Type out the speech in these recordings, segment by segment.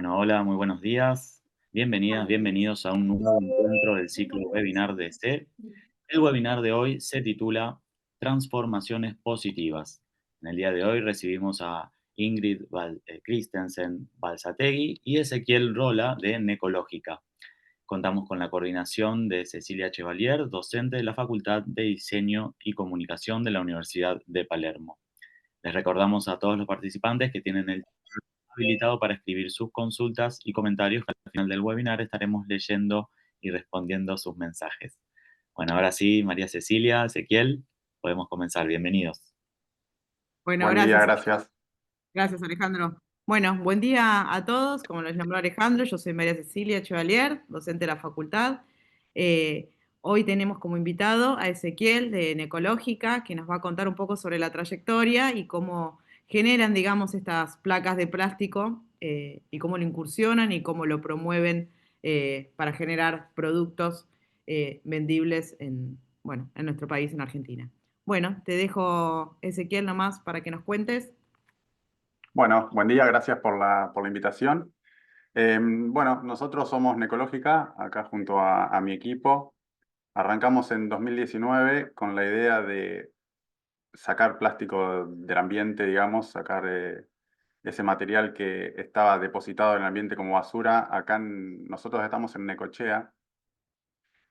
Bueno, hola, muy buenos días. Bienvenidas, bienvenidos a un nuevo encuentro del ciclo webinar de C. El webinar de hoy se titula Transformaciones positivas. En el día de hoy recibimos a Ingrid Christensen Balsategui y Ezequiel Rola de Necológica. Contamos con la coordinación de Cecilia Chevalier, docente de la Facultad de Diseño y Comunicación de la Universidad de Palermo. Les recordamos a todos los participantes que tienen el habilitado para escribir sus consultas y comentarios, que al final del webinar estaremos leyendo y respondiendo sus mensajes. Bueno, ahora sí, María Cecilia, Ezequiel, podemos comenzar. Bienvenidos. Bueno, Buen día, gracias. gracias. Gracias, Alejandro. Bueno, buen día a todos. Como los nombró Alejandro, yo soy María Cecilia Chevalier, docente de la facultad. Eh, Hoy tenemos como invitado a Ezequiel de Necológica, que nos va a contar un poco sobre la trayectoria y cómo generan, digamos, estas placas de plástico y cómo lo incursionan y cómo lo promueven para generar productos vendibles bueno, en nuestro país, en Argentina. Bueno, te dejo, Ezequiel, nomás para que nos cuentes. Bueno, buen día, gracias por la invitación. Bueno, nosotros somos Necológica, acá junto a mi equipo. Arrancamos en 2019 con la idea de sacar plástico del ambiente, digamos, sacar ese material que estaba depositado en el ambiente como basura. Nosotros estamos en Necochea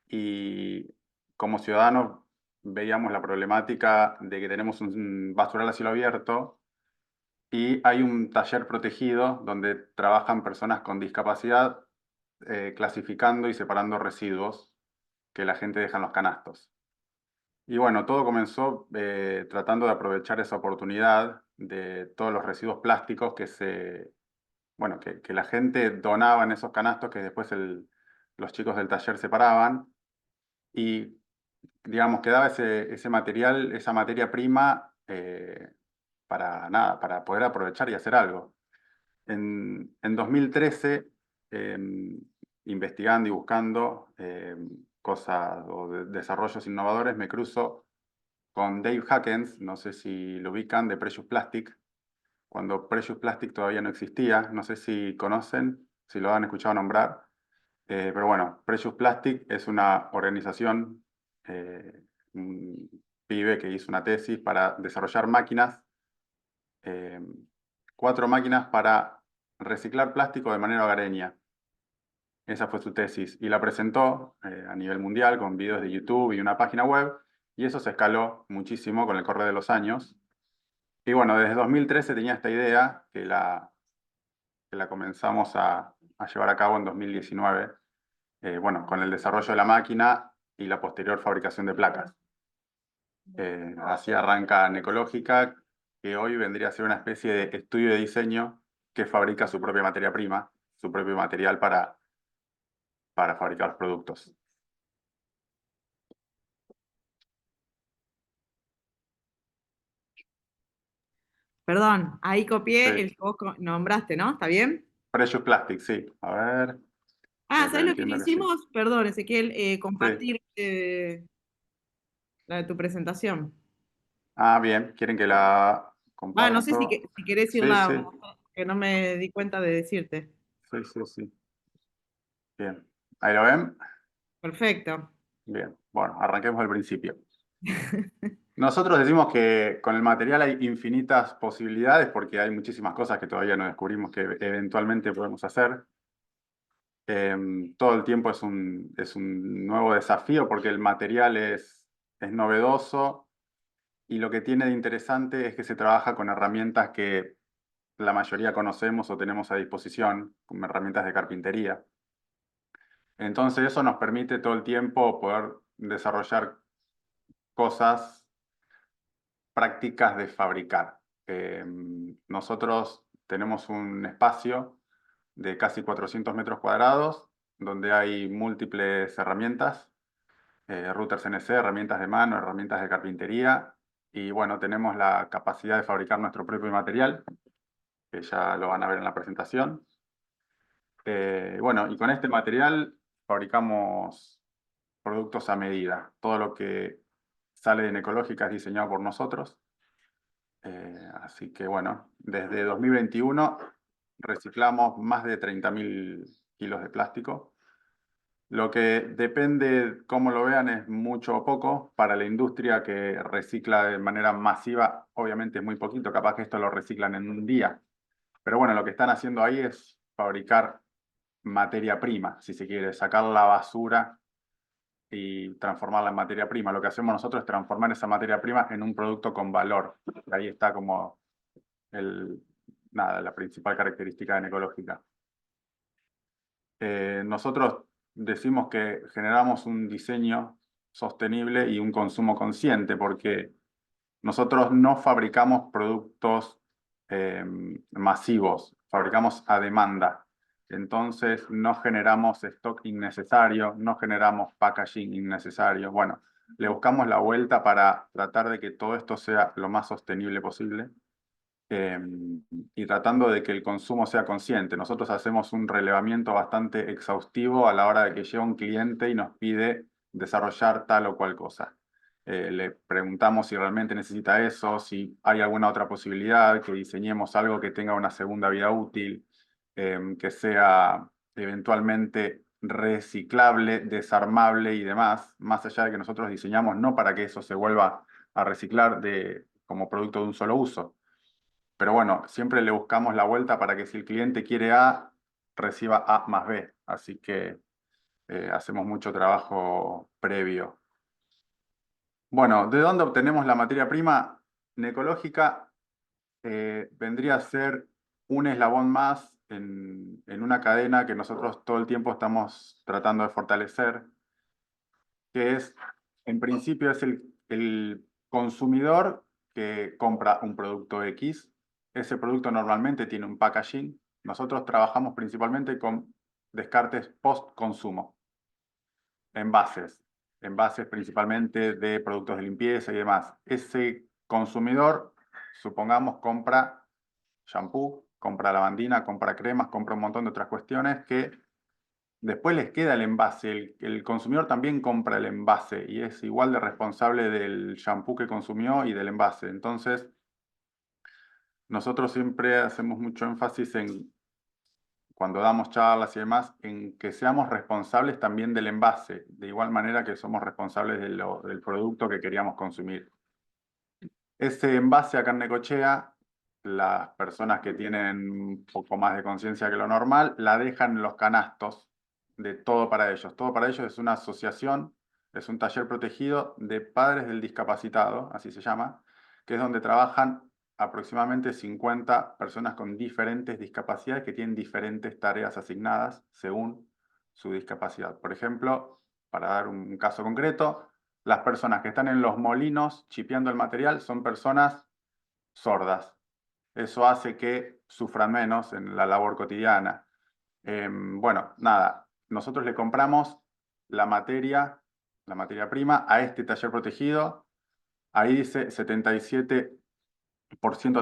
y como ciudadanos veíamos la problemática de que tenemos un basural a cielo abierto. Y hay un taller protegido donde trabajan personas con discapacidad clasificando y separando residuos que la gente deja en los canastos. Y bueno, todo comenzó tratando de aprovechar esa oportunidad de todos los residuos plásticos que la gente donaba en esos canastos que después los chicos del taller separaban. Y digamos, quedaba ese material, esa materia prima para nada, para poder aprovechar y hacer algo. En 2013, investigando y buscando cosas o desarrollos innovadores, me cruzo con Dave Hackens, no sé si lo ubican, de Precious Plastic, cuando Precious Plastic todavía no existía, no sé si conocen, si lo han escuchado nombrar, pero bueno, Precious Plastic es una organización, un pibe que hizo una tesis para desarrollar máquinas, eh, 4 máquinas para reciclar plástico de manera hogareña. Esa fue su tesis y la presentó a nivel mundial con videos de YouTube y una página web, y eso se escaló muchísimo con el correr de los años. Y bueno, desde 2013 tenía esta idea que la comenzamos a llevar a cabo en 2019, bueno, con el desarrollo de la máquina y la posterior fabricación de placas. Así arranca Necológica, que hoy vendría a ser una especie de estudio de diseño que fabrica su propia materia prima, su propio material para fabricar los productos. Perdón, ahí copié Sí. el que vos nombraste, ¿no? ¿Está bien? Precious Plastic, sí. A ver, ¿Sabes lo que no entiendo que sí. hicimos? Perdón, Ezequiel, Sí. compartir la de tu presentación. Ah, bien. ¿Quieren que la No sé comparto? si querés Sí, irla, sí. que no me di cuenta de decirte. Sí, sí, sí. Bien. ¿Ahí lo ven? Perfecto. Bien. Bueno, arranquemos del principio. Nosotros decimos que con el material hay infinitas posibilidades porque hay muchísimas cosas que todavía no descubrimos que eventualmente podemos hacer. Todo el tiempo es un nuevo desafío porque el material es novedoso y lo que tiene de interesante es que se trabaja con herramientas que la mayoría conocemos o tenemos a disposición, como herramientas de carpintería. Entonces eso nos permite todo el tiempo poder desarrollar cosas prácticas de fabricar. Nosotros tenemos un espacio de casi 400 metros cuadrados donde hay múltiples herramientas, routers CNC, herramientas de mano, herramientas de carpintería, y bueno, tenemos la capacidad de fabricar nuestro propio material, que ya lo van a ver en la presentación. Bueno, y con este material fabricamos productos a medida. Todo lo que sale de Necológica es diseñado por nosotros. Así que bueno, desde 2021 reciclamos más de 30.000 kilos de plástico. Lo que depende cómo lo vean es mucho o poco. Para la industria que recicla de manera masiva, obviamente es muy poquito, capaz que esto lo reciclan en un día. Pero bueno, lo que están haciendo ahí es fabricar materia prima, si se quiere, sacar la basura y transformarla en materia prima. Lo que hacemos nosotros es transformar esa materia prima en un producto con valor. Ahí está como la principal característica de Necológica. Nosotros decimos que generamos un diseño sostenible y un consumo consciente, porque nosotros no fabricamos productos masivos, fabricamos a demanda. Entonces no generamos stock innecesario, no generamos packaging innecesario. Bueno, le buscamos la vuelta para tratar de que todo esto sea lo más sostenible posible. Y tratando de que el consumo sea consciente. Nosotros hacemos un relevamiento bastante exhaustivo a la hora de que llega un cliente y nos pide desarrollar tal o cual cosa. Le preguntamos si realmente necesita eso, si hay alguna otra posibilidad, que diseñemos algo que tenga una segunda vida útil, que sea eventualmente reciclable, desarmable y demás, más allá de que nosotros diseñamos no para que eso se vuelva a reciclar como producto de un solo uso. Pero bueno, siempre le buscamos la vuelta para que si el cliente quiere A, reciba A más B. Así que hacemos mucho trabajo previo. Bueno, ¿de dónde obtenemos la materia prima? Necológica vendría a ser un eslabón más en una cadena que nosotros todo el tiempo estamos tratando de fortalecer, que es, en principio, es el consumidor que compra un producto X. Ese producto normalmente tiene un packaging. Nosotros trabajamos principalmente con descartes post-consumo, envases principalmente de productos de limpieza y demás. Ese consumidor, supongamos, compra shampoo, compra lavandina, compra cremas, compra un montón de otras cuestiones que después les queda el envase. El consumidor también compra el envase y es igual de responsable del shampoo que consumió y del envase. Entonces, nosotros siempre hacemos mucho énfasis cuando damos charlas y demás, en que seamos responsables también del envase, de igual manera que somos responsables del producto que queríamos consumir. Ese envase acá en Necochea, las personas que tienen un poco más de conciencia que lo normal, la dejan en los canastos de Todo para Ellos. Todo para Ellos es una asociación, es un taller protegido de padres del discapacitado, así se llama, que es donde trabajan aproximadamente 50 personas con diferentes discapacidades que tienen diferentes tareas asignadas según su discapacidad. Por ejemplo, para dar un caso concreto, las personas que están en los molinos chipeando el material son personas sordas. Eso hace que sufran menos en la labor cotidiana. Bueno, nada, nosotros le compramos la materia prima a este taller protegido. Ahí dice 77%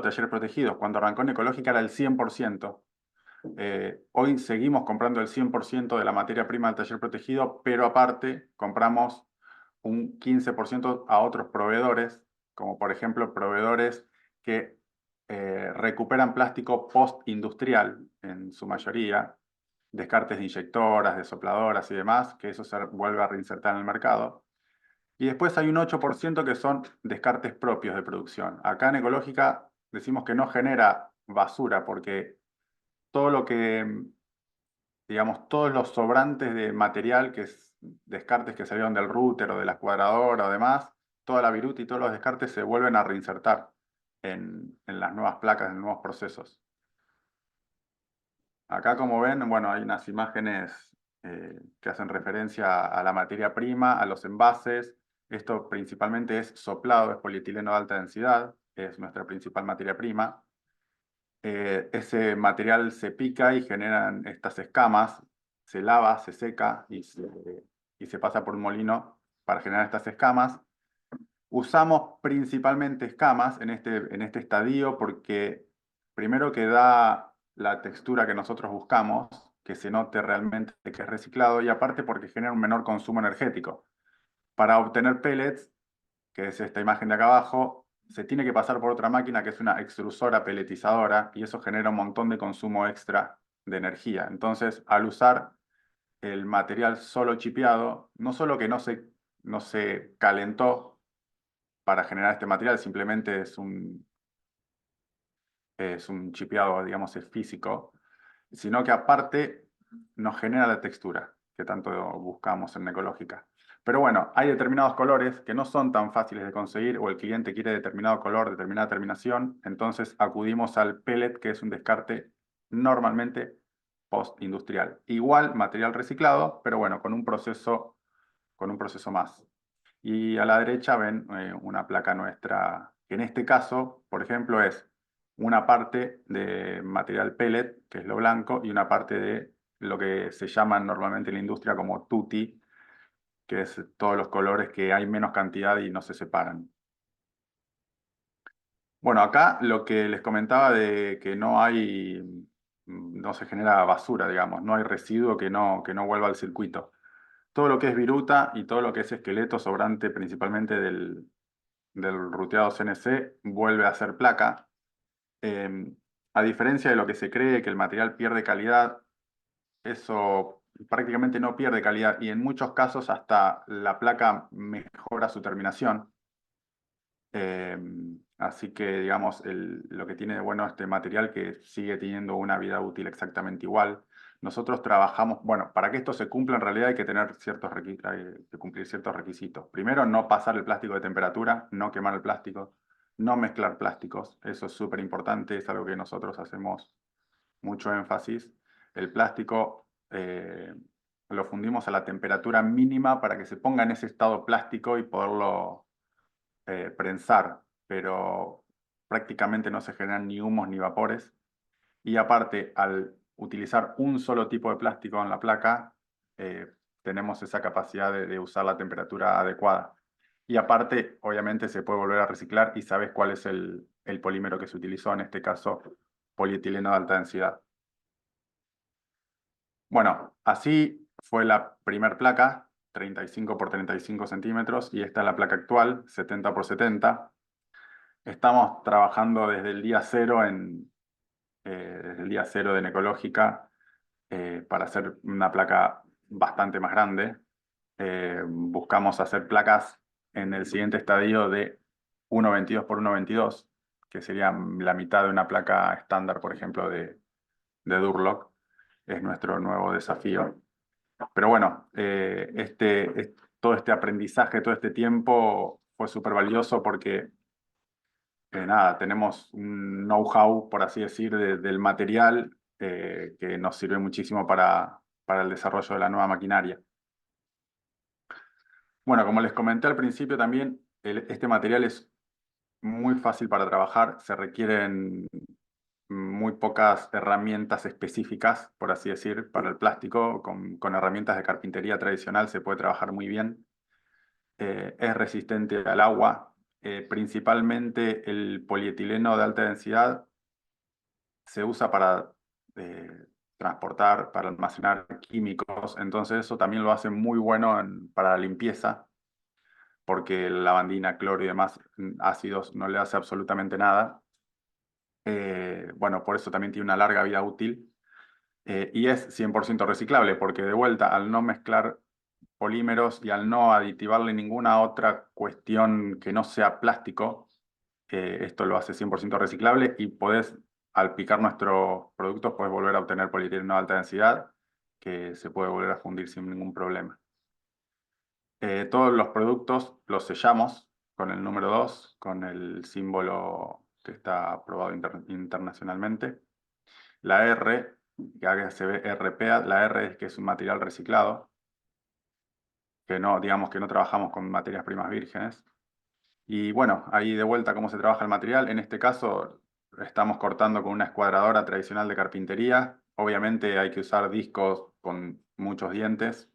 taller protegido. Cuando arrancó en Ecológica era el 100%. Hoy seguimos comprando el 100% de la materia prima del taller protegido, pero aparte compramos un 15% a otros proveedores, como por ejemplo proveedores que recuperan plástico post-industrial en su mayoría, descartes de inyectoras, de sopladoras y demás, que eso se vuelve a reinsertar en el mercado. Y después hay un 8% que son descartes propios de producción. Acá en Ecológica decimos que no genera basura porque todo lo que, digamos, todos los sobrantes de material, que es descartes que salieron del router o de la escuadradora o demás, toda la viruta y todos los descartes se vuelven a reinsertar en las nuevas placas, en nuevos procesos. Acá, como ven, bueno, hay unas imágenes que hacen referencia a la materia prima, a los envases. Esto principalmente es soplado, es polietileno de alta densidad, es nuestra principal materia prima. Ese material se pica y generan estas escamas, se lava, se seca y se pasa por un molino para generar estas escamas. Usamos principalmente escamas en este estadio porque primero que da la textura que nosotros buscamos, que se note realmente que es reciclado, y aparte porque genera un menor consumo energético. Para obtener pellets, que es esta imagen de acá abajo, se tiene que pasar por otra máquina que es una extrusora peletizadora y eso genera un montón de consumo extra de energía. Entonces, al usar el material solo chipeado, no solo que no se calentó para generar este material, simplemente es un chipeado, digamos, es físico, sino que aparte nos genera la textura que tanto buscamos en Ecológica. Pero bueno, hay determinados colores que no son tan fáciles de conseguir o el cliente quiere determinado color, determinada terminación, entonces acudimos al pellet, que es un descarte normalmente post-industrial. Igual material reciclado, pero bueno, con un proceso más. Y a la derecha ven una placa nuestra, que en este caso, por ejemplo, es una parte de material pellet, que es lo blanco, y una parte de lo que se llaman normalmente en la industria como tutti, que es todos los colores que hay menos cantidad y no se separan. Bueno, acá lo que les comentaba de que no se genera basura, digamos, no hay residuo que no vuelva al circuito. Todo lo que es viruta y todo lo que es esqueleto sobrante principalmente del ruteado CNC vuelve a ser placa. Eh, a diferencia de lo que se cree que el material pierde calidad, eso prácticamente no pierde calidad y en muchos casos hasta la placa mejora su terminación. Eh, Así que, digamos, lo que tiene de bueno este material que sigue teniendo una vida útil exactamente igual. Nosotros trabajamos, bueno, para que esto se cumpla en realidad hay que tener hay que cumplir ciertos requisitos. Primero, no pasar el plástico de temperatura, no quemar el plástico, no mezclar plásticos. Eso es súper importante, es algo que nosotros hacemos mucho énfasis. El plástico lo fundimos a la temperatura mínima para que se ponga en ese estado plástico y poderlo prensar, pero prácticamente no se generan ni humos ni vapores. Y aparte, al utilizar un solo tipo de plástico en la placa, tenemos esa capacidad de usar la temperatura adecuada. Y aparte, obviamente, se puede volver a reciclar y sabes cuál es el polímero que se utilizó, en este caso, polietileno de alta densidad. Bueno, así fue la primer placa, 35 por 35 centímetros, y esta es la placa actual, 70 por 70. Estamos trabajando desde el día cero desde el día cero de Ecológica para hacer una placa bastante más grande. Buscamos hacer placas en el siguiente estadio de 1,22 por 1,22, que sería la mitad de una placa estándar, por ejemplo, de Durlock. Es nuestro nuevo desafío. Pero bueno, todo este aprendizaje, todo este tiempo fue súper valioso porque nada, tenemos un know-how, por así decir, del material que nos sirve muchísimo para el desarrollo de la nueva maquinaria. Bueno, como les comenté al principio también, este material es muy fácil para trabajar, se requieren muy pocas herramientas específicas, por así decir, para el plástico. Con herramientas de carpintería tradicional se puede trabajar muy bien. Es resistente al agua. Principalmente el polietileno de alta densidad se usa para transportar, para almacenar químicos, entonces eso también lo hace muy bueno para la limpieza, porque la lavandina, cloro y demás ácidos no le hace absolutamente nada. Bueno, por eso también tiene una larga vida útil. Y es 100% reciclable, porque de vuelta, al no mezclar polímeros y al no aditivarle ninguna otra cuestión que no sea plástico, esto lo hace 100% reciclable y al picar nuestros productos, puedes volver a obtener polietileno de alta densidad, que se puede volver a fundir sin ningún problema. Todos los productos los sellamos con el número 2, con el símbolo que está aprobado internacionalmente. La R, que acá se ve RPA, la R es que es un material reciclado, que no, digamos que no trabajamos con materias primas vírgenes. Y bueno, ahí de vuelta cómo se trabaja el material. En este caso estamos cortando con una escuadradora tradicional de carpintería. Obviamente hay que usar discos con muchos dientes.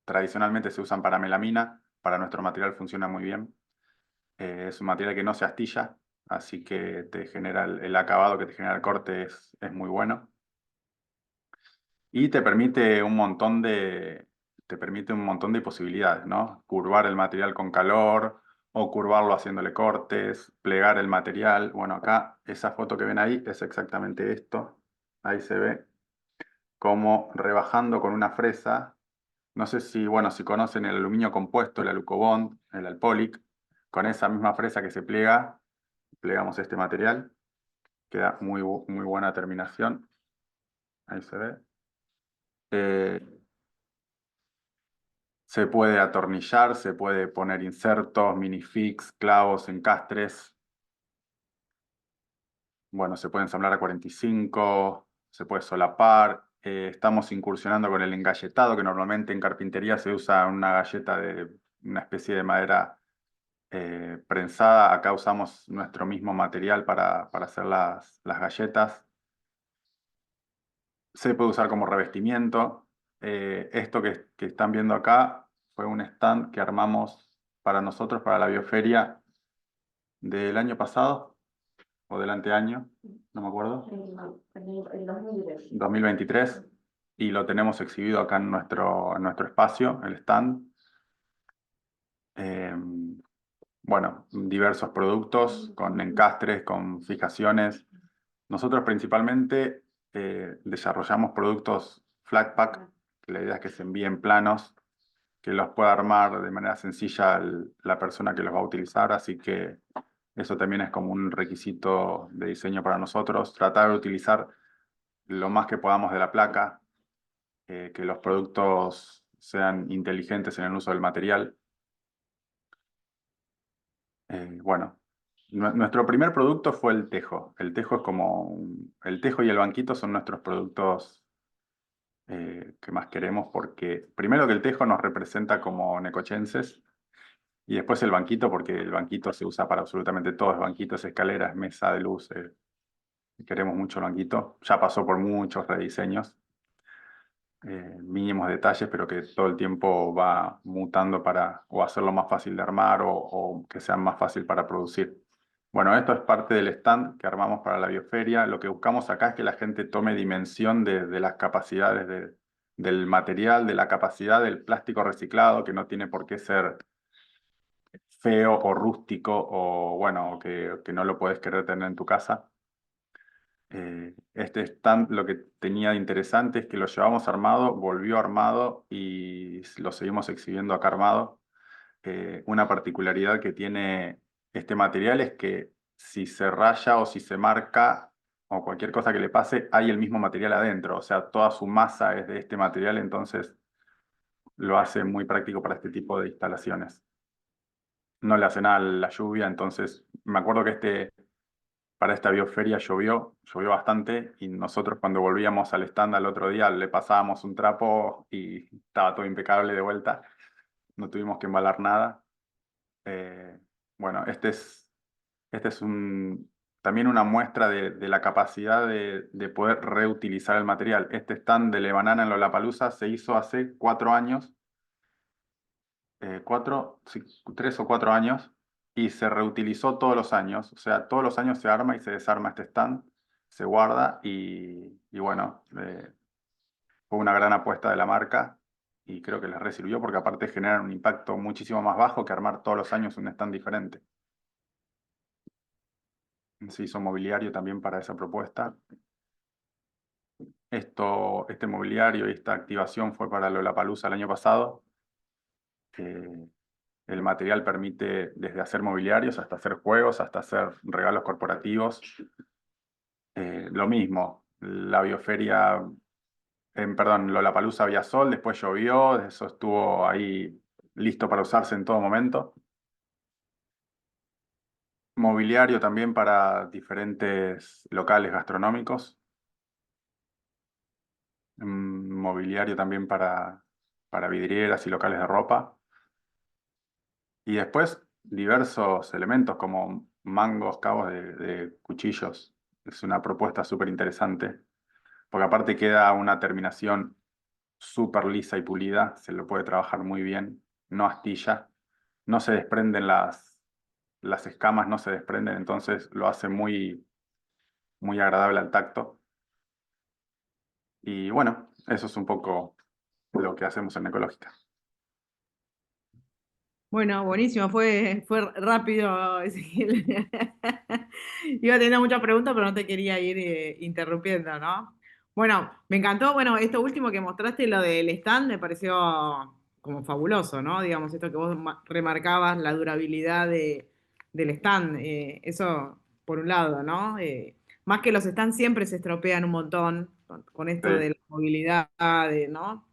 Tradicionalmente se usan para melamina. Para nuestro material funciona muy bien. Es un material que no se astilla, así que te genera el acabado que te genera el corte es muy bueno. Y te permite un montón de posibilidades, ¿no? Curvar el material con calor o curvarlo haciéndole cortes, plegar el material. Bueno, acá esa foto que ven ahí es exactamente esto. Ahí se ve como rebajando con una fresa. No sé si, bueno, si conocen el aluminio compuesto, el Alucobond, el Alpolic, con esa misma fresa que se pliega, plegamos este material. Queda muy buena terminación. Ahí se ve. Eh, Se puede atornillar, se puede poner insertos, minifix, clavos, encastres. Bueno, se puede ensamblar a 45, se puede solapar. Estamos incursionando con el engalletado, que normalmente en carpintería se usa una galleta de una especie de madera prensada. Acá usamos nuestro mismo material para hacer las galletas. Se puede usar como revestimiento. Esto que están viendo acá fue un stand que armamos para nosotros, para la bioferia del año pasado o del anteaño, no me acuerdo. El 2023. Y lo tenemos exhibido acá en nuestro espacio, el stand. Eh, bueno, diversos productos con encastres, con fijaciones. Nosotros principalmente desarrollamos productos flat pack, que la idea es que se envíen planos, que los pueda armar de manera sencilla la persona que los va a utilizar, así que eso también es como un requisito de diseño para nosotros, tratar de utilizar lo más que podamos de la placa, que los productos sean inteligentes en el uso del material. Bueno, nuestro primer producto fue el tejo. El tejo es el tejo y el banquito son nuestros productos que más queremos porque primero que el tejo nos representa como necochenses y después el banquito porque el banquito se usa para absolutamente todo, banquitos, escaleras, mesa de luz. Queremos mucho el banquito. Ya pasó por muchos rediseños, mínimos detalles, pero que todo el tiempo va mutando para o hacerlo más fácil de armar o que sea más fácil para producir. Bueno, esto es parte del stand que armamos para la bioferia. Lo que buscamos acá es que la gente tome dimensión de las capacidades del material, de la capacidad del plástico reciclado, que no tiene por qué ser feo o rústico o bueno, que no lo puedes querer tener en tu casa. Este stand lo que tenía de interesante es que lo llevamos armado, volvió armado y lo seguimos exhibiendo acá armado. Una particularidad que tiene este material es que si se raya o si se marca o cualquier cosa que le pase, hay el mismo material adentro. O sea, toda su masa es de este material, entonces lo hace muy práctico para este tipo de instalaciones. No le hace nada la lluvia, entonces me acuerdo que para esta bioferia llovió bastante y nosotros cuando volvíamos al stand al otro día le pasábamos un trapo y estaba todo impecable de vuelta. No tuvimos que embalar nada. Bueno, este es también una muestra de la capacidad de poder reutilizar el material. Este stand de Le Banana en Lollapalooza se hizo hace 4 años, sí, 3 o 4 años, y se reutilizó todos los años. O sea, todos los años se arma y se desarma este stand, se guarda y bueno, fue una gran apuesta de la marca y creo que les resirvió porque aparte generan un impacto muchísimo más bajo que armar todos los años un stand diferente. Se hizo mobiliario también para esa propuesta. Este mobiliario y esta activación fue para Lollapalooza el año pasado. El material permite desde hacer mobiliarios hasta hacer juegos, hasta hacer regalos corporativos. Lo mismo, la bioferia, perdón, Lollapalooza había sol, después llovió, eso estuvo ahí listo para usarse en todo momento. Mobiliario también para diferentes locales gastronómicos. Mobiliario también para vidrieras y locales de ropa. Y después diversos elementos como mangos, cabos de cuchillos. Es una propuesta súper interesante, porque aparte queda una terminación súper lisa y pulida, se lo puede trabajar muy bien, no astilla, no se desprenden las escamas, no se desprenden, entonces lo hace muy agradable al tacto. Y bueno, eso es un poco lo que hacemos en Ecológica. Bueno, buenísimo, fue rápido, Ezequiel. Iba a tener muchas preguntas, pero no te quería ir interrumpiendo, ¿no? Bueno, me encantó, bueno, esto último que mostraste, lo del stand, me pareció como fabuloso, ¿no? Digamos, esto que vos remarcabas, la durabilidad del stand, eso por un lado, ¿no? Más que los stands siempre se estropean un montón con esto de Sí. la movilidad, ¿no?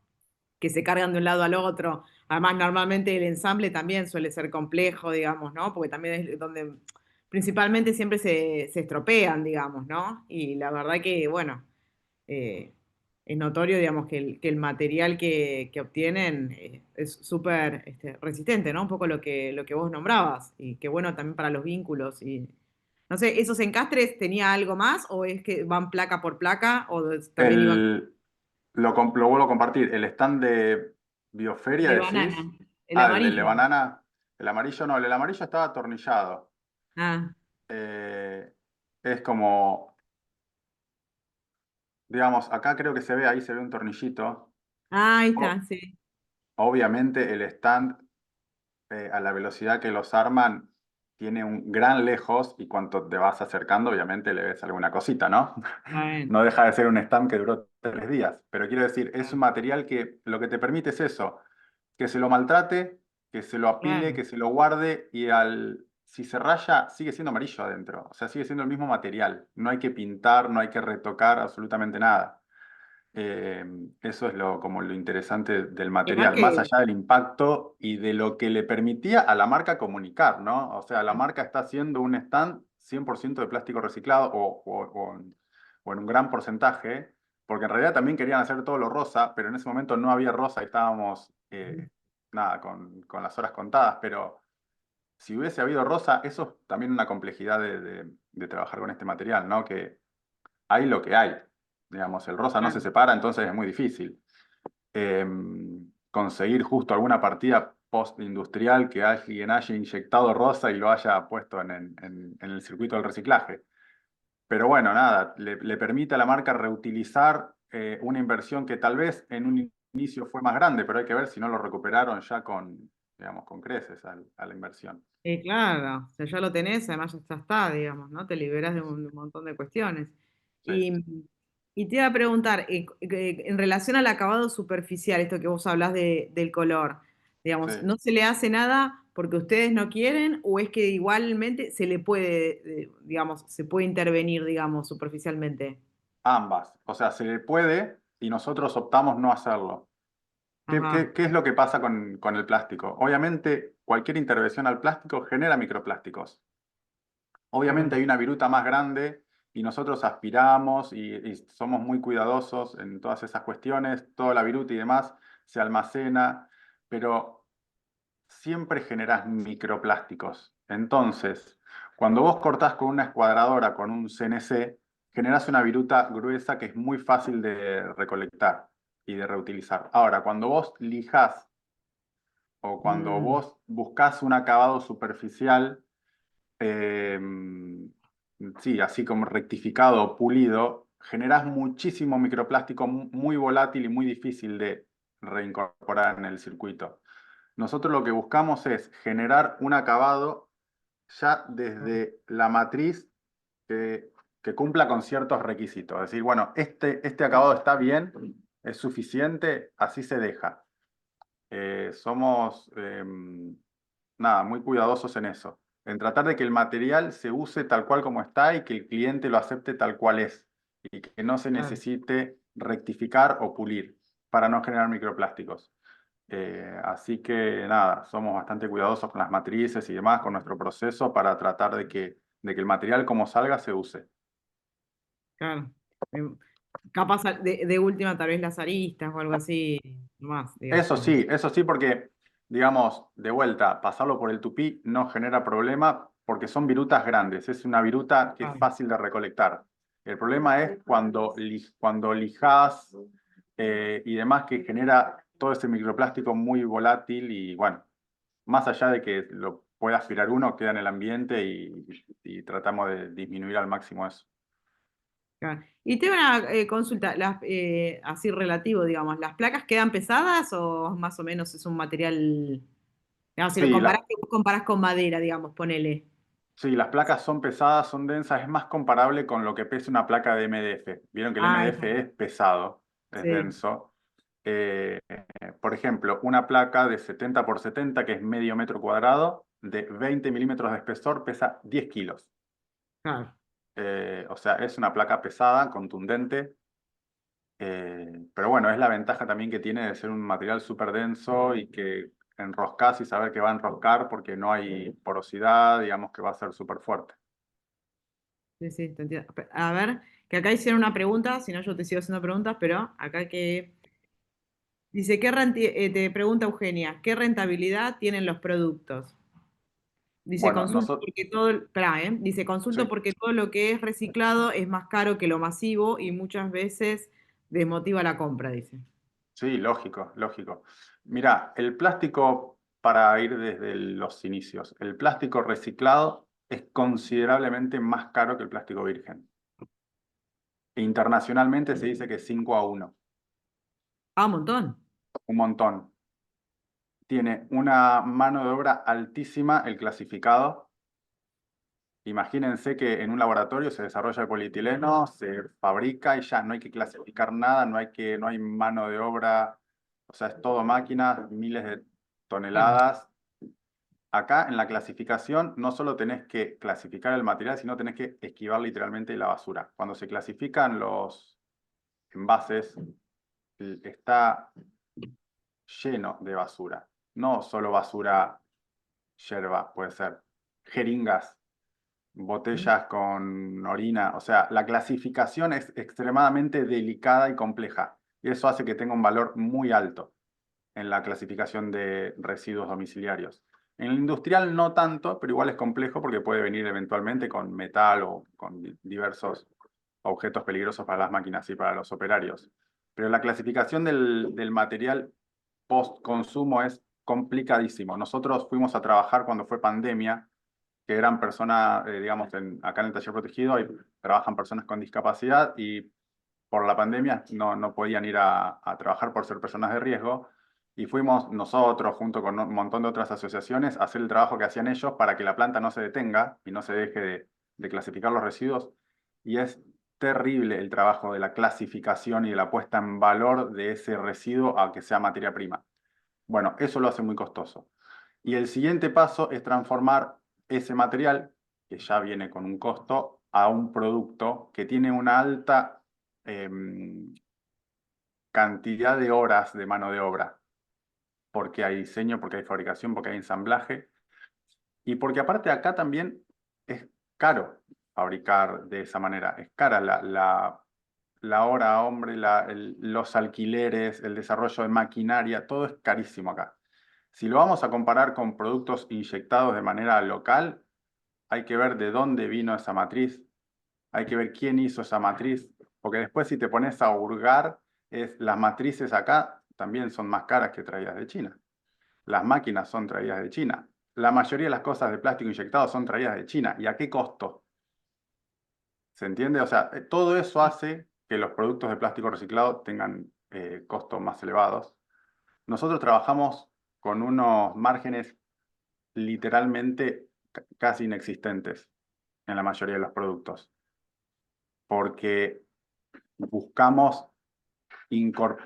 Que se cargan de un lado al otro. Además, normalmente el ensamble también suele ser complejo, digamos, ¿no? Porque también es donde principalmente siempre se estropean, digamos, ¿no? Y la verdad que, bueno, eh, es notorio, digamos, que el material que obtienen es súper resistente, ¿no? Un poco lo que vos nombrabas, y que bueno también para los vínculos. Y no sé, ¿esos encastres tenía algo más o es que van placa por placa o también iban El, lo vuelvo a compartir. El stand de Bioferia, de banana, decís. el Ah, el de amarillo? banana. El amarillo no, el amarillo estaba atornillado. Ah. Eh, es como, digamos, acá creo que se ve, ahí se ve un tornillito. Ah, ahí O- está, sí. obviamente el stand, a la velocidad que los arman, tiene un gran lejos y cuanto te vas acercando, obviamente le ves alguna cosita, ¿no? Bueno, No deja de ser un stand que duró 3 días, pero quiero decir, es un claro, material que lo que te permite es eso, que se lo maltrate, que se lo apile, claro. que se lo guarde y si se raya, sigue siendo amarillo adentro, o sea, sigue siendo el mismo material, no hay que pintar, no hay que retocar absolutamente nada. Eh, eso es como lo interesante del Además material, más que, allá del impacto y de lo que le permitía a la marca comunicar, ¿no? O sea, la marca está haciendo un stand 100% de plástico reciclado o en un gran porcentaje, porque en realidad también querían hacer todo lo rosa, pero en ese momento no había rosa y estábamos, nada, con las horas contadas, pero si hubiese habido rosa, eso es también una complejidad de trabajar con este material, ¿no? Que hay lo que hay. Digamos, el rosa no se claro, separa, entonces es muy difícil. Eh, conseguir justo alguna partida post-industrial que alguien haya inyectado rosa y lo haya puesto en el circuito del reciclaje. Pero bueno, nada, le permite a la marca reutilizar una inversión que tal vez en un inicio fue más grande, pero hay que ver si no lo recuperaron ya digamos, con creces a la inversión. claro, o sea, ya lo tenés, además ya está, digamos, ¿no? Te liberás de un montón de cuestiones. Sí, Y, y te iba a preguntar, en relación al acabado superficial, esto que vos hablás del color, sí. digamos, ¿no se le hace nada porque ustedes no quieren o es que igualmente se le puede, digamos, se puede intervenir, digamos, superficialmente? Ambas. O sea, se le puede y nosotros optamos no hacerlo. ¿Qué, Ajá. qué- qué es lo que pasa con el plástico? Obviamente, cualquier intervención al plástico genera microplásticos. Obviamente Claro, hay una viruta más grande y nosotros aspiramos y somos muy cuidadosos en todas esas cuestiones. Toda la viruta y demás se almacena, pero siempre generas microplásticos. Entonces, cuando vos cortás con una escuadradora, con un CNC, generás una viruta gruesa que es muy fácil de recolectar y de reutilizar. Ahora, cuando vos lijás o cuando mm, vos buscás un acabado superficial, eh, sí, así como rectificado o pulido, generás muchísimo microplástico muy volátil y muy difícil de reincorporar en el circuito. Nosotros lo que buscamos es generar un acabado ya desde la matriz que, que cumpla con ciertos requisitos. Es decir, bueno, este acabado está bien, es suficiente, así se deja. Somos, nada, muy cuidadosos en eso, en tratar de que el material se use tal cual como está y que el cliente lo acepte tal cual es y que no se claro. necesite rectificar o pulir para no generar microplásticos. Así que nada, somos bastante cuidadosos con las matrices y demás, con nuestro proceso para tratar de que el material como salga se use. Claro. Em, Capaz de última, tal vez las aristas o algo así, más, digo, pero. Eso sí, porque, digamos, de vuelta, pasarlo por el tupí no genera problema porque son virutas grandes, es una viruta que es Claro, fácil de recolectar. El problema es cuando lijas y demás que genera todo ese microplástico muy volátil y bueno, más allá de que lo pueda aspirar uno, queda en el ambiente y tratamos de disminuir al máximo eso. claro. Y tengo una consulta, así relativo, digamos, ¿las placas quedan pesadas o más o menos es un material, Digamos, si lo Sí, comparás, que vos comparás con madera, digamos, ponele. sí, las placas son pesadas, son densas, es más comparable con lo que pesa una placa de MDF. Vieron que el Ah, MDF es pesado, es sí, denso. Eh, por ejemplo, una placa de 70 por 70, que es medio metro cuadrado, de 20 milímetros de espesor, pesa 10 kilos. claro. O sea, es una placa pesada, contundente, pero bueno, es la ventaja también que tiene de ser un material súper denso y que enroscás y saber que va a enroscar porque no hay porosidad, digamos que va a ser súper fuerte. Sí, sí, te entiendo. A ver, que acá hicieron una pregunta, si no yo te sigo haciendo preguntas, pero acá que dice, te pregunta Eugenia, ¿qué rentabilidad tienen los productos? Dice, Bueno, consulto nosotros, porque todo, esperá, dice, consulto sí, porque todo lo que es reciclado es más caro que lo masivo y muchas veces desmotiva la compra, dice. sí, lógico, lógico. Mira, el plástico, para ir desde los inicios, el plástico reciclado es considerablemente más caro que el plástico virgen. Internacionalmente se dice que es 5-1, Ah, un montón. un montón. Tiene una mano de obra altísima el clasificado. Imagínense que en un laboratorio se desarrolla el polietileno, se fabrica y ya no hay que clasificar nada, no hay mano de obra, o sea, es todo máquina, miles de Claro. toneladas. Acá en la clasificación no solo tenés que clasificar el material, sino tenés que esquivar literalmente la basura. Cuando se clasifican los envases, está lleno de basura. No solo basura, yerba, puede ser, jeringas, botellas con orina. O sea, la clasificación es extremadamente delicada y compleja. Y eso hace que tenga un valor muy alto en la clasificación de residuos domiciliarios. En el industrial no tanto, pero igual es complejo porque puede venir eventualmente con metal o con diversos objetos peligrosos para las máquinas y para los operarios. Pero la clasificación del material post-consumo es complicadísimo. Nosotros fuimos a trabajar cuando fue pandemia, que eran personas, digamos, acá en el taller protegido trabajan personas con discapacidad y por la pandemia no podían ir a trabajar por ser personas de riesgo. Y fuimos nosotros, junto con un montón de otras asociaciones, a hacer el trabajo que hacían ellos para que la planta no se detenga y no se deje de clasificar los residuos. Y es terrible el trabajo de la clasificación y de la puesta en valor de ese residuo a que sea materia prima. Bueno, eso lo hace muy costoso. Y el siguiente paso es transformar ese material, que ya viene con un costo, a un producto que tiene una alta cantidad de horas de mano de obra, porque hay diseño, porque hay fabricación, porque hay ensamblaje, y porque aparte acá también es caro fabricar de esa manera, es cara la hora hombre, los alquileres, el desarrollo de maquinaria, todo es carísimo acá. Si lo vamos a comparar con productos inyectados de manera local, hay que ver de dónde vino esa matriz, hay que ver quién hizo esa matriz, porque después si te pones a hurgar, las matrices acá también son más caras que traídas de China. Las máquinas son traídas de China. La mayoría de las cosas de plástico inyectado son traídas de China. ¿Y a qué costo? ¿Se entiende? O sea, todo eso hace que los productos de plástico reciclado tengan costos más elevados. Nosotros trabajamos con unos márgenes literalmente casi inexistentes en la mayoría de los productos, porque buscamos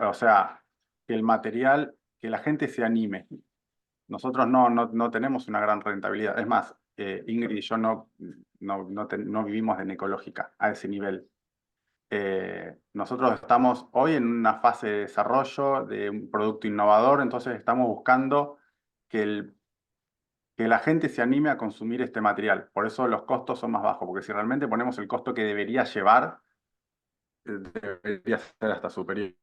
o sea, que el material, que la gente se anime. Nosotros no tenemos una gran rentabilidad. Es más, Ingrid y yo no vivimos en ecológica a ese nivel. Nosotros estamos hoy en una fase de desarrollo de un producto innovador, entonces estamos buscando que, que la gente se anime a consumir este material. Por eso los costos son más bajos, porque si realmente ponemos el costo que debería llevar, debería ser hasta superior.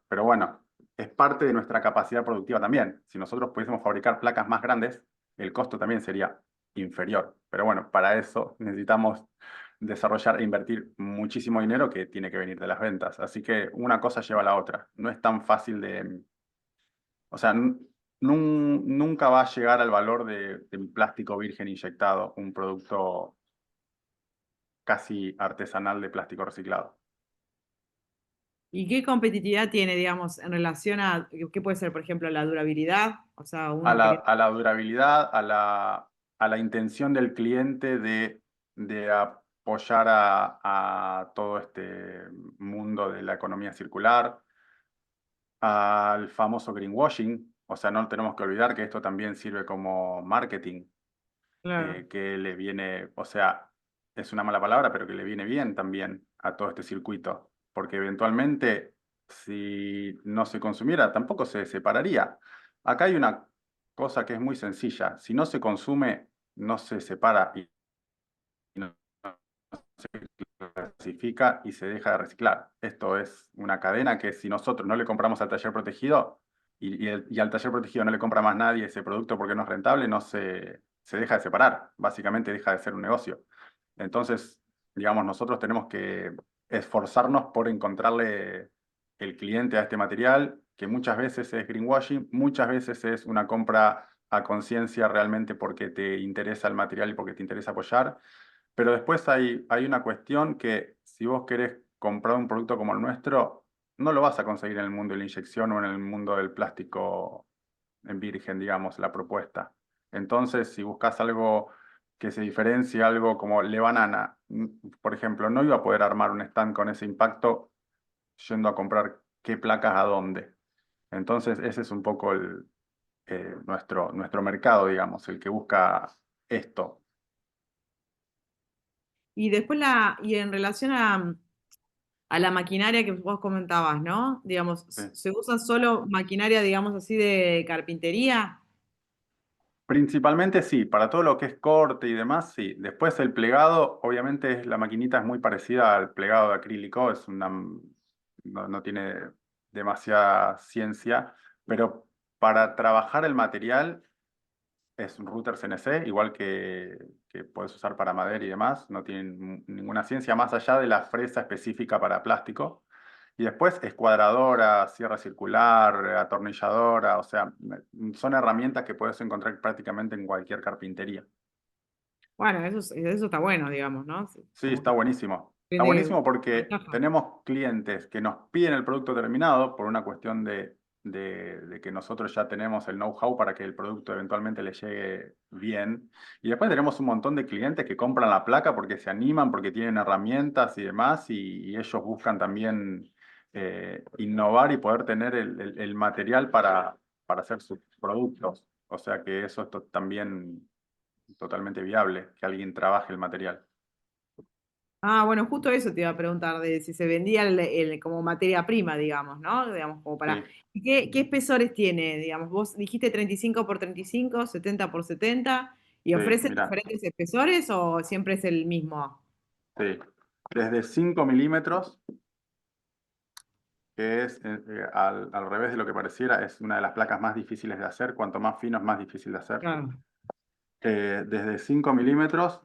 Pero bueno, es parte de nuestra capacidad productiva también. Si nosotros pudiésemos fabricar placas más grandes, el costo también sería inferior. Pero bueno, para eso necesitamos desarrollar e invertir muchísimo dinero que tiene que venir de las ventas. Así que una cosa lleva a la otra. No es tan fácil de... O sea, nunca va a llegar al valor de un plástico virgen inyectado, un producto casi artesanal de plástico reciclado. ¿Y qué competitividad tiene, digamos, en relación a, qué puede ser, por ejemplo, la durabilidad? O sea, A uno la, queriendo... a la durabilidad, a la intención del cliente de apoyar a todo este mundo de la economía circular, al famoso greenwashing, o sea, no tenemos que olvidar que esto también sirve como marketing, Claro. que le viene, o sea, es una mala palabra, pero que le viene bien también a todo este circuito, porque eventualmente si no se consumiera, tampoco se separaría. Acá hay una cosa que es muy sencilla, si no se consume, no se separa y no se clasifica y se deja de reciclar. Esto es una cadena que si nosotros no le compramos al taller protegido y al taller protegido no le compra más nadie ese producto porque no es rentable, no se deja de separar. Básicamente deja de ser un negocio. Entonces, digamos, nosotros tenemos que esforzarnos por encontrarle el cliente a este material, que muchas veces es greenwashing, muchas veces es una compra a conciencia realmente porque te interesa el material y porque te interesa apoyar. Pero después hay una cuestión que si vos querés comprar un producto como el nuestro, no lo vas a conseguir en el mundo de la inyección o en el mundo del plástico en virgen, digamos, la propuesta. Entonces, si buscas algo que se diferencie, algo como Le Banana, por ejemplo, no iba a poder armar un stand con ese impacto yendo a comprar qué placas a dónde. Entonces, ese es un poco nuestro mercado, digamos, el que busca esto. Y después y en relación a la maquinaria que vos comentabas, ¿no? Digamos, Sí. ¿se usa solo maquinaria, digamos así, de carpintería? Principalmente sí, para todo lo que es corte y demás, sí. Después el plegado, obviamente la maquinita es muy parecida al plegado de acrílico, no tiene demasiada ciencia, pero para trabajar el material es un router CNC, igual que puedes usar para madera y demás, no tienen ninguna ciencia más allá de la fresa específica para plástico. Y después escuadradora, sierra circular, atornilladora, o sea, son herramientas que puedes encontrar prácticamente en cualquier carpintería. Bueno, eso está bueno, digamos, ¿no? Sí, Como está que buenísimo. Está tiene buenísimo porque ventaja. tenemos clientes que nos piden el producto terminado por una cuestión de que nosotros ya tenemos el know-how para que el producto eventualmente les llegue bien. Y después tenemos un montón de clientes que compran la placa porque se animan, porque tienen herramientas y demás, y ellos buscan también innovar y poder tener el material para hacer sus productos. O sea que eso es también totalmente viable, que alguien trabaje el material. Ah, bueno, justo eso te iba a preguntar, de si se vendía como materia prima, digamos, ¿no? Digamos, como para... Sí. ¿Y qué espesores tiene? Digamos, vos dijiste 35 por 35, 70 por 70, ¿y Sí, ofrecen mira, diferentes espesores o siempre es el mismo? sí. Desde 5 milímetros, que es al revés de lo que pareciera, es una de las placas más difíciles de hacer. Cuanto más fino es más difícil de hacer. Claro, Desde 5 milímetros,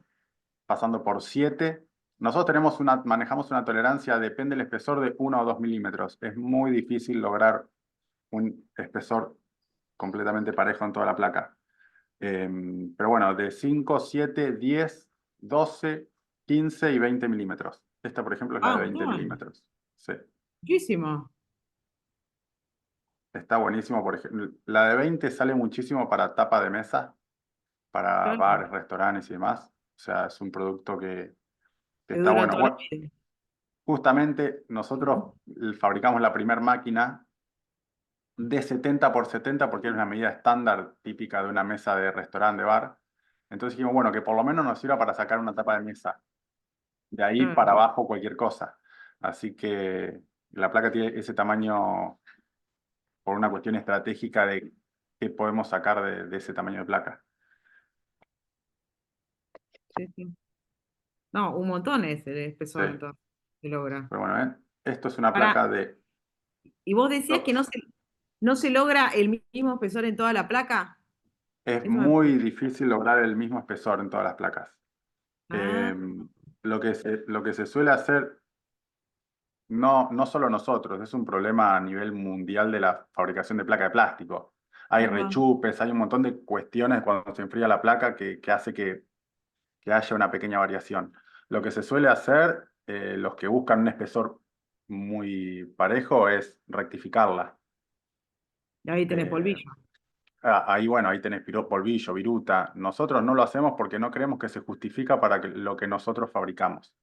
pasando por 7. Nosotros manejamos una tolerancia, depende del espesor, de 1 o 2 milímetros. Es muy difícil lograr un espesor completamente parejo en toda la placa. Pero bueno, de 5, 7, 10, 12, 15 y 20 milímetros. Esta, por ejemplo, es la ah, de un 20 montón, milímetros. Sí, muchísimo. está buenísimo. Por ejemplo, la de 20 sale muchísimo para tapa de mesa, para Claro, bares, restaurantes y demás. O sea, es un producto que que está dura bueno. toda la Bueno, vida. justamente nosotros fabricamos la primer máquina de 70 por 70 porque es una medida estándar típica de una mesa de restaurante, de bar. Entonces dijimos, bueno, que por lo menos nos sirva para sacar una tapa de mesa. De ahí Claro. para abajo cualquier cosa. Así que la placa tiene ese tamaño por una cuestión estratégica de qué podemos sacar de ese tamaño de placa. Sí, sí. No, un montón es el Sí. espesor entonces, se logra. Pero bueno, esto es una Para, placa de... y vos decías que dos. no se logra el mismo espesor en toda la placa. Es Eso me muy parece. difícil lograr el mismo espesor en todas las placas. Ah, Eh, lo que se suele hacer, no solo nosotros, es un problema a nivel mundial de la fabricación de placa de plástico. Hay ahí va. rechupes, hay un montón de cuestiones cuando se enfría la placa que hace que haya una pequeña variación. Lo que se suele hacer, los que buscan un espesor muy parejo es rectificarla. Y ahí tenés Eh, polvillo. Ahí, bueno, ahí tenés polvillo, viruta. Nosotros no lo hacemos porque no creemos que se justifica para lo que nosotros fabricamos.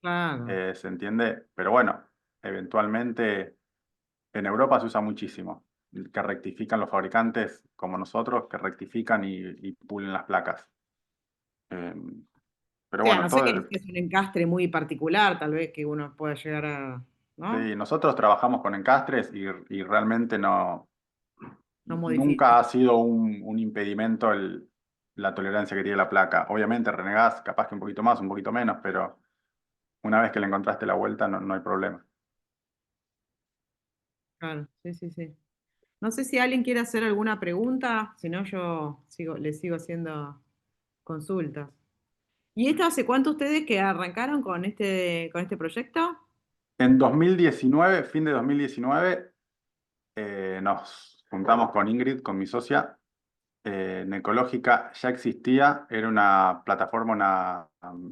Claro. ¿Se entiende? Pero bueno, eventualmente en Europa se usa muchísimo. Que rectifican los fabricantes como nosotros, que rectifican y pulen las placas. Eh, pero O sea, bueno, no sé que es un encastre muy particular, tal vez que uno pueda llegar a, ¿no? sí, nosotros trabajamos con encastres y realmente no, No nunca modifica. ha sido un impedimento la tolerancia que tiene la placa. Obviamente renegás capaz que un poquito más, un poquito menos, pero una vez que le encontraste la vuelta no hay problema. Claro, sí, sí, sí. No sé si alguien quiere hacer alguna pregunta, si no yo le sigo haciendo consultas. ¿Y esto hace cuánto ustedes que arrancaron con este proyecto? En 2019, fin de 2019, nos juntamos con Ingrid, con mi socia. Necológica ya existía, era una plataforma, una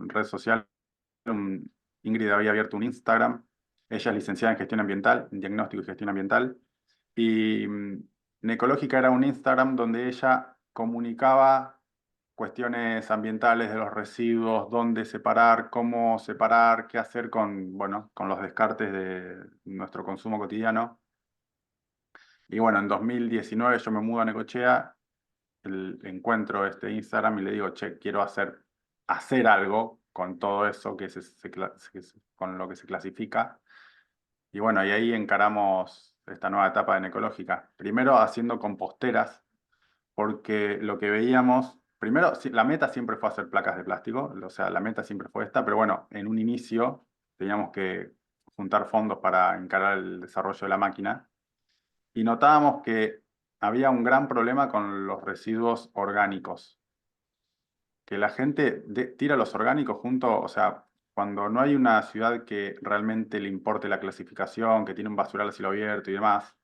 red social. Ingrid había abierto un Instagram. Ella es licenciada en gestión ambiental, en diagnóstico y gestión ambiental. Y Necológica era un Instagram donde ella comunicaba cuestiones ambientales de los residuos, dónde separar, cómo separar, qué hacer con, bueno, con los descartes de nuestro consumo cotidiano. Y bueno, en 2019 yo me mudo a Necochea, encuentro este Instagram y le digo, che, quiero hacer algo con todo eso con lo que se clasifica. Y bueno, y ahí encaramos esta nueva etapa de Necológica. Primero haciendo composteras, porque lo que veíamos, primero, la meta siempre fue hacer placas de plástico, o sea, la meta siempre fue esta, pero bueno, en un inicio teníamos que juntar fondos para encarar el desarrollo de la máquina y notábamos que había un gran problema con los residuos orgánicos, que la gente tira los orgánicos junto, o sea, cuando no hay una ciudad que realmente le importe la clasificación, que tiene un basural a cielo abierto y demás,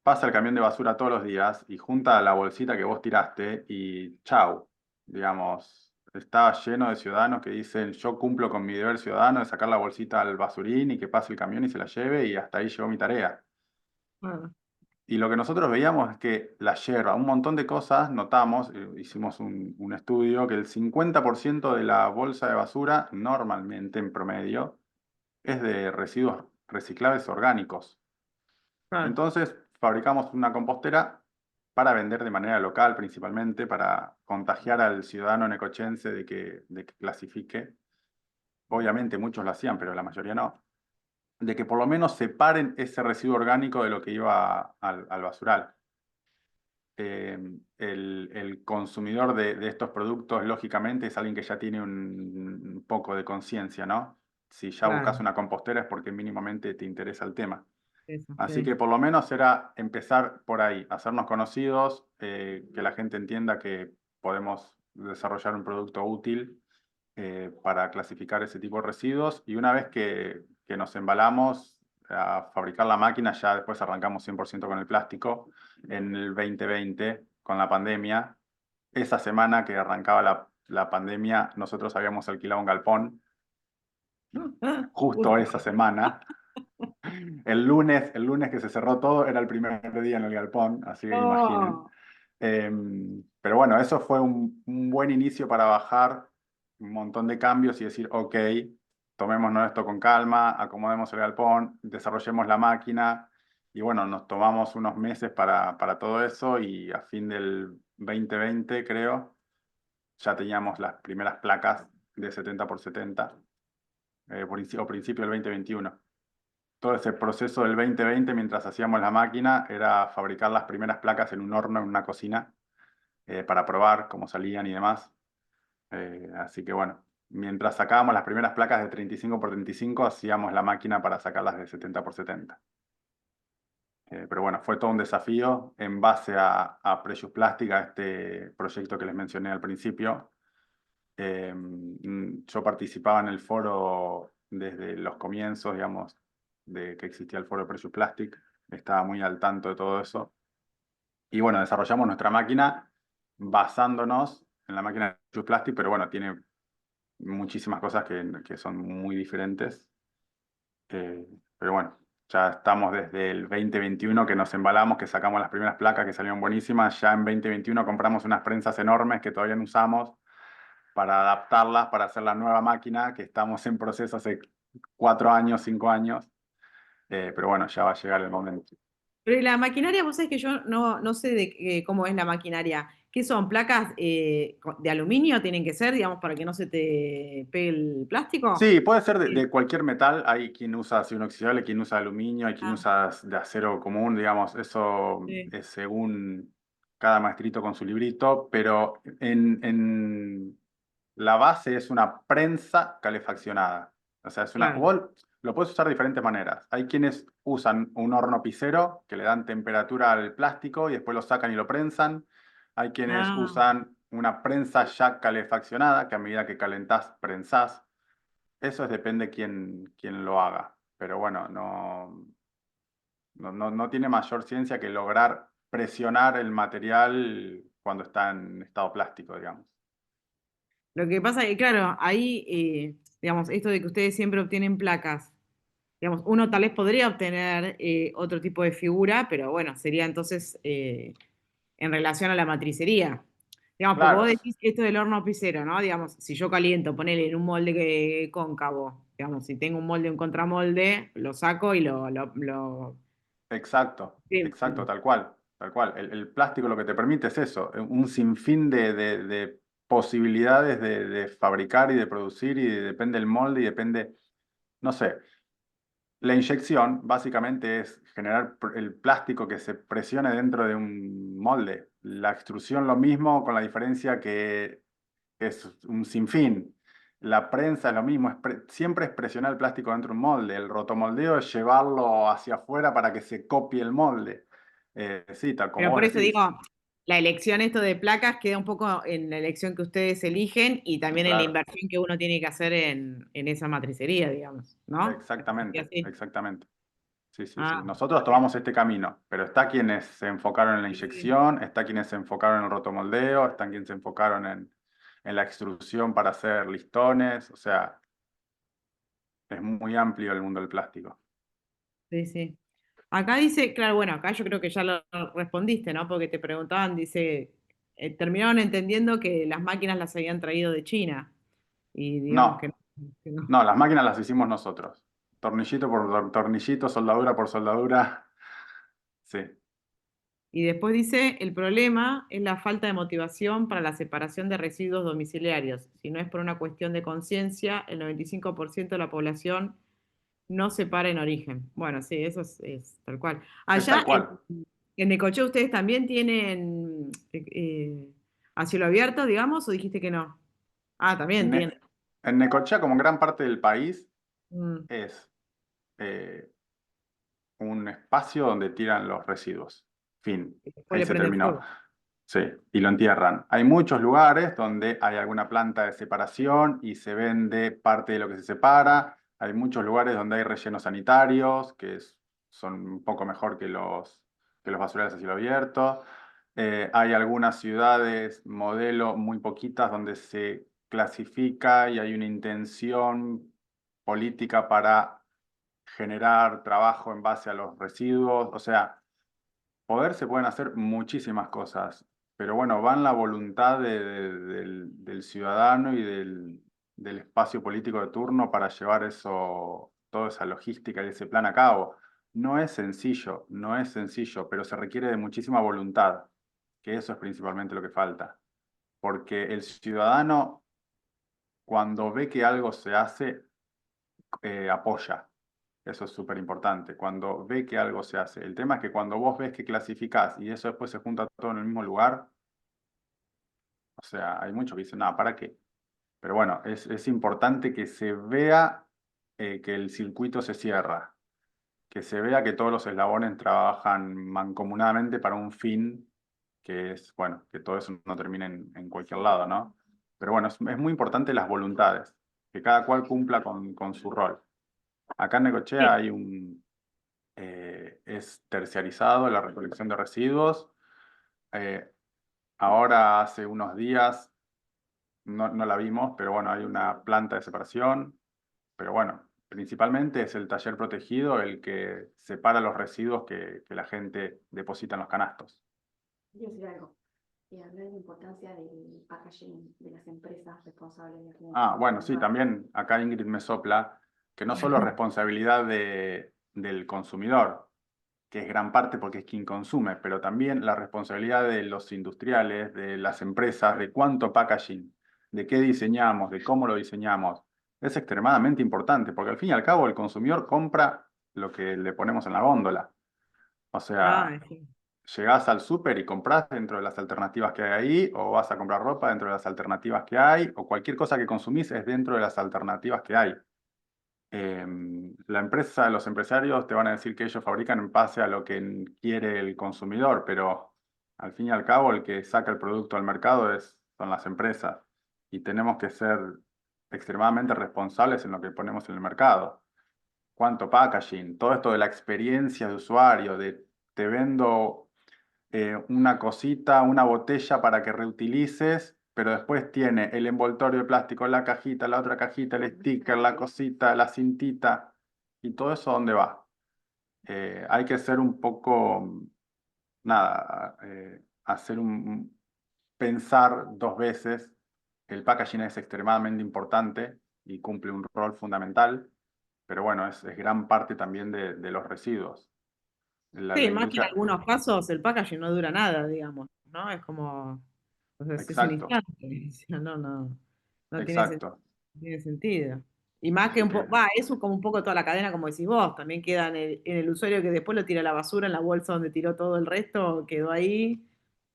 pasa el camión de basura todos los días y junta la bolsita que vos tiraste y chau, digamos, está lleno de ciudadanos que dicen yo cumplo con mi deber ciudadano de sacar la bolsita al basurín y que pase el camión y se la lleve y hasta ahí llegó mi tarea. Claro, Y lo que nosotros veíamos es que la yerba, un montón de cosas, notamos, hicimos un estudio, que el 50% de la bolsa de basura, normalmente en promedio, es de residuos reciclables orgánicos. claro, Entonces, fabricamos una compostera para vender de manera local, principalmente, para contagiar al ciudadano necochense de que clasifique. Obviamente muchos lo hacían, pero la mayoría no. De que por lo menos separen ese residuo orgánico de lo que iba al basural. El consumidor de estos productos, lógicamente, es alguien que ya tiene un poco de conciencia, ¿no? Si ya buscas claro. una compostera es porque mínimamente te interesa el tema. Eso, Así sí. que por lo menos era empezar por ahí, hacernos conocidos, que la gente entienda que podemos desarrollar un producto útil para clasificar ese tipo de residuos y una vez que nos embalamos a fabricar la máquina, ya después arrancamos 100% con el plástico en el 2020 con la pandemia. Esa semana que arrancaba la pandemia, nosotros habíamos alquilado un galpón, justo Justo. esa semana. El lunes que se cerró todo, era el primer día en el galpón, así que imaginen. Oh, Pero bueno, eso fue un buen inicio para bajar un montón de cambios y decir, ok, tomémonos esto con calma, acomodemos el galpón, desarrollemos la máquina. Y bueno, nos tomamos unos meses para todo eso y a fin del 2020, creo, ya teníamos las primeras placas de 70x70, o principio del 2021. Todo ese proceso del 2020, mientras hacíamos la máquina, era fabricar las primeras placas en un horno, en una cocina, para probar cómo salían y demás. Así que bueno, mientras sacábamos las primeras placas de 35x35, hacíamos la máquina para sacarlas de 70x70. Pero bueno, fue todo un desafío en base a Precious Plastic, a este proyecto que les mencioné al principio. Yo participaba en el foro desde los comienzos, digamos, de que existía el foro de Precious Plastic. Estaba muy al tanto de todo eso. Y bueno, desarrollamos nuestra máquina basándonos en la máquina de Precious Plastic, pero bueno, tiene muchísimas cosas que son muy diferentes. Pero bueno, ya estamos desde el 2021 que nos embalamos, que sacamos las primeras placas que salieron buenísimas. Ya en 2021 compramos unas prensas enormes que todavía no usamos para adaptarlas, para hacer la nueva máquina, que estamos en proceso hace 4 años, 5 años. Pero bueno, ya va a llegar el momento. Pero ¿y la maquinaria, vos sabés que yo no sé cómo es la maquinaria? ¿Qué son? ¿Placas de aluminio tienen que ser, digamos, para que no se te pegue el plástico? Sí, puede ser Sí. de cualquier metal. Hay quien usa acero inoxidable, quien usa aluminio, hay quien Ah, usa de acero común, digamos. Eso sí, es según cada maestrito con su librito, pero en la base es una prensa calefaccionada. O sea, claro. vos lo puedes usar de diferentes maneras. Hay quienes usan un horno pisero que le dan temperatura al plástico y después lo sacan y lo prensan. Hay quienes Ah, usan una prensa ya calefaccionada, que a medida que calentás, prensás. Eso depende quién lo haga. Pero bueno, no tiene mayor ciencia que lograr presionar el material cuando está en estado plástico, digamos. lo que pasa es que, claro, ahí, digamos, esto de que ustedes siempre obtienen placas, digamos, uno tal vez podría obtener otro tipo de figura, pero bueno, sería entonces en relación a la matricería. Digamos, porque vos Claro, decís esto del horno pisero, ¿no? Digamos, si yo caliento, ponele en un molde cóncavo, digamos, si tengo un molde, un contramolde, lo saco y exacto, sí, exacto, tal cual, tal cual. El plástico lo que te permite es eso, un sinfín de posibilidades de fabricar y de producir y depende del molde y depende, no sé. La inyección básicamente es generar el plástico que se presione dentro de un molde. La extrusión lo mismo, con la diferencia que es un sinfín. La prensa es lo mismo, siempre es presionar el plástico dentro de un molde. El rotomoldeo es llevarlo hacia afuera para que se copie el molde. Sí, tal como pero por vos eso decís. digo, la elección esto de placas queda un poco en la elección que ustedes eligen y también en la Claro, inversión que uno tiene que hacer en esa matricería, digamos, ¿no? Sería exactamente, así. exactamente. Sí, sí, sí. Ah, Nosotros bien. tomamos este camino, pero está quienes se enfocaron en la Sí, sí. inyección, está quienes se enfocaron en el rotomoldeo, están quienes se enfocaron en la extrusión para hacer listones, o sea, es muy amplio el mundo del plástico. Sí, sí. Acá dice, claro, bueno, acá yo creo que ya lo respondiste, ¿no? Porque te preguntaban, dice, terminaron entendiendo que las máquinas las habían traído de China. Y digamos No, que no. no, las máquinas las hicimos nosotros. Tornillito por tornillito, soldadura por soldadura. Sí, Y después dice, el problema es la falta de motivación para la separación de residuos domiciliarios. Si no es por una cuestión de conciencia, el 95% de la población no separa en origen. Bueno, sí, eso es tal cual. es tal Allá cual. en Necochea ustedes también tienen a cielo abierto, digamos, o dijiste que no. Ah, también En, tienen. en Necochea, como en gran parte del país, Mm, es eh, un espacio donde tiran los residuos. Fin, y después ahí le se prenden terminó. fuego. Sí, y lo entierran. Hay muchos lugares donde hay alguna planta de separación y se vende parte de lo que se separa. Hay muchos lugares donde hay rellenos sanitarios, son un poco mejor que los basurales a cielo abierto. Hay algunas ciudades, modelo, muy poquitas, donde se clasifica y hay una intención política para generar trabajo en base a los residuos. O sea, poder se pueden hacer muchísimas cosas, pero bueno, va en la voluntad del ciudadano y del espacio político de turno para llevar eso, toda esa logística y ese plan a cabo. No es sencillo, no es sencillo, pero se requiere de muchísima voluntad, que eso es principalmente lo que falta, porque el ciudadano, cuando ve que algo se hace, apoya. Eso es súper importante. Cuando ve que algo se hace. El tema es que cuando vos ves que clasificás y eso después se junta todo en el mismo lugar, o sea, hay muchos que dicen, nada, ¿para qué? Pero bueno, es importante que se vea que el circuito se cierra, que se vea que todos los eslabones trabajan mancomunadamente para un fin que es, bueno, que todo eso no termine en cualquier lado, ¿no? Pero bueno, es muy importante las voluntades, que cada cual cumpla con su rol. Acá en Necochea Sí. hay es terciarizado la recolección de residuos. Eh, Ahora, hace unos días, no la vimos, pero bueno, hay una planta de separación. Pero bueno, principalmente es el taller protegido el que separa los residuos que la gente deposita en los canastos. Quiero decir algo. Hablar de la importancia del packaging de las empresas responsables de Bueno, sí, también acá Ingrid me sopla que no solo es responsabilidad del consumidor, que es gran parte porque es quien consume, pero también la responsabilidad de los industriales, de las empresas, de cuánto packaging, de qué diseñamos, de cómo lo diseñamos, es extremadamente importante, porque al fin y al cabo el consumidor compra lo que le ponemos en la góndola. O sea, Sí. llegás al súper y compras dentro de las alternativas que hay ahí, o vas a comprar ropa dentro de las alternativas que hay, o cualquier cosa que consumís es dentro de las alternativas que hay. La empresa, los empresarios te van a decir que ellos fabrican en base a lo que quiere el consumidor, pero al fin y al cabo el que saca el producto al mercado son las empresas y tenemos que ser extremadamente responsables en lo que ponemos en el mercado. Cuánto packaging, todo esto de la experiencia de usuario, de te vendo una cosita, una botella para que reutilices, pero después tiene el envoltorio de plástico, la cajita, la otra cajita, el sticker, la cosita, la cintita, y todo eso ¿dónde va? Hay que ser un poco, nada, pensar dos veces. El packaging es extremadamente importante y cumple un rol fundamental, pero bueno, es gran parte también de los residuos. La Sí, más que en industria, algunos casos el packaging no dura nada, digamos, ¿no? Es como, o sea, es un exacto, instante, o sea, no tiene, exacto. tiene sentido. Y más que Así un que poco, eso como un poco toda la cadena, como decís vos, también queda en el usuario que después lo tira a la basura en la bolsa donde tiró todo el resto, quedó ahí,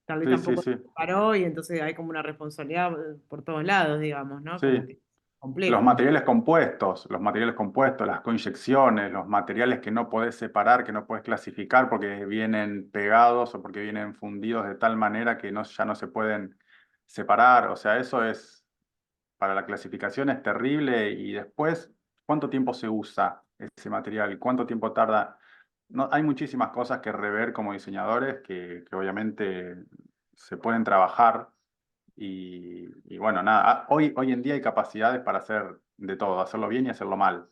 tal vez sí, sí, tampoco sí, se paró y entonces hay como una responsabilidad por todos lados, digamos, ¿no? Como sí. que Los materiales compuestos, las coinyecciones, los materiales que no podés separar, que no podés clasificar porque vienen pegados o porque vienen fundidos de tal manera que ya no se pueden separar. O sea, eso es, para la clasificación es terrible y después, ¿cuánto tiempo se usa ese material? ¿Cuánto tiempo tarda? No, hay muchísimas cosas que rever como diseñadores que obviamente se pueden trabajar. Y bueno, nada, hoy en día hay capacidades para hacer de todo, hacerlo bien y hacerlo mal.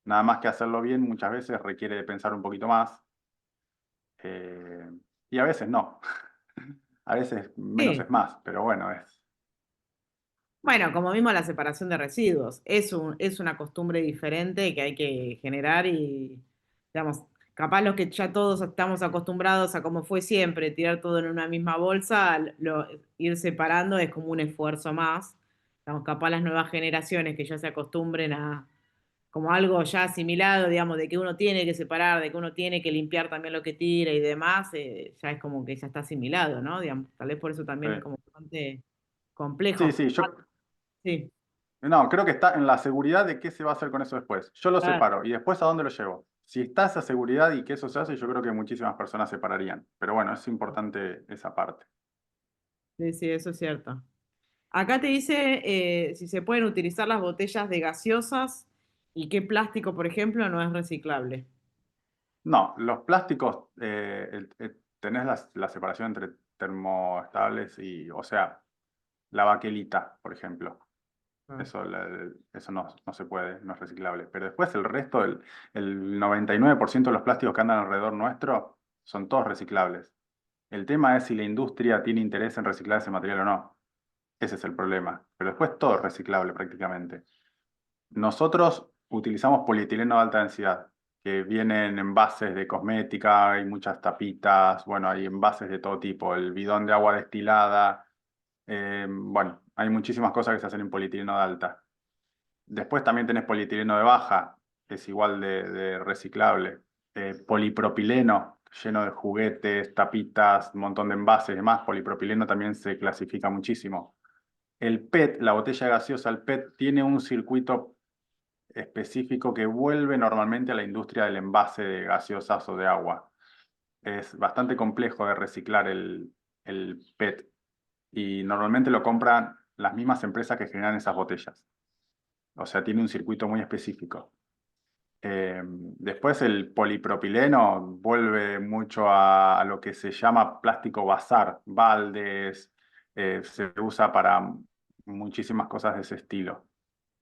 Nada más que hacerlo bien muchas veces requiere de pensar un poquito más eh, y a veces no. A veces menos sí. es más, pero bueno, Bueno, como vimos la separación de residuos, es una costumbre diferente que hay que generar y, digamos, capaz los que ya todos estamos acostumbrados a como fue siempre, tirar todo en una misma bolsa, ir separando es como un esfuerzo más. Digamos, capaz las nuevas generaciones que ya se acostumbren a como algo ya asimilado, digamos, de que uno tiene que separar, de que uno tiene que limpiar también lo que tira y demás, ya es como que ya está asimilado, ¿no? Digamos, tal vez por eso también es sí. como bastante Sí, complejo. sí, yo Sí. no, creo que está en la seguridad de qué se va a hacer con eso después. Yo lo Claro, separo y después a dónde lo llevo. Si está esa seguridad y que eso se hace, yo creo que muchísimas personas separarían. Pero bueno, es importante esa parte. sí, sí, eso es cierto. Acá te dice si se pueden utilizar las botellas de gaseosas y qué plástico, por ejemplo, no es reciclable. No, los plásticos, tenés la separación entre termoestables y, o sea, la baquelita, por ejemplo. Ah, Eso no se puede, no es reciclable. Pero después el resto, el 99% de los plásticos que andan alrededor nuestro, son todos reciclables. El tema es si la industria tiene interés en reciclar ese material o no. Ese es el problema. Pero después todo es reciclable prácticamente. Nosotros utilizamos polietileno de alta densidad, que viene en envases de cosmética, hay muchas tapitas, bueno, hay envases de todo tipo, el bidón de agua destilada, bueno, hay muchísimas cosas que se hacen en polietileno de alta. Después también tenés polietileno de baja, que es igual de reciclable. Polipropileno, lleno de juguetes, tapitas, un montón de envases y demás. Polipropileno también se clasifica muchísimo. El PET, la botella gaseosa, el PET, tiene un circuito específico que vuelve normalmente a la industria del envase de gaseosas o de agua. Es bastante complejo de reciclar el PET y normalmente lo compran las mismas empresas que generan esas botellas. O sea, tiene un circuito muy específico. Después el polipropileno vuelve mucho a lo que se llama plástico bazar, baldes, se usa para muchísimas cosas de ese estilo.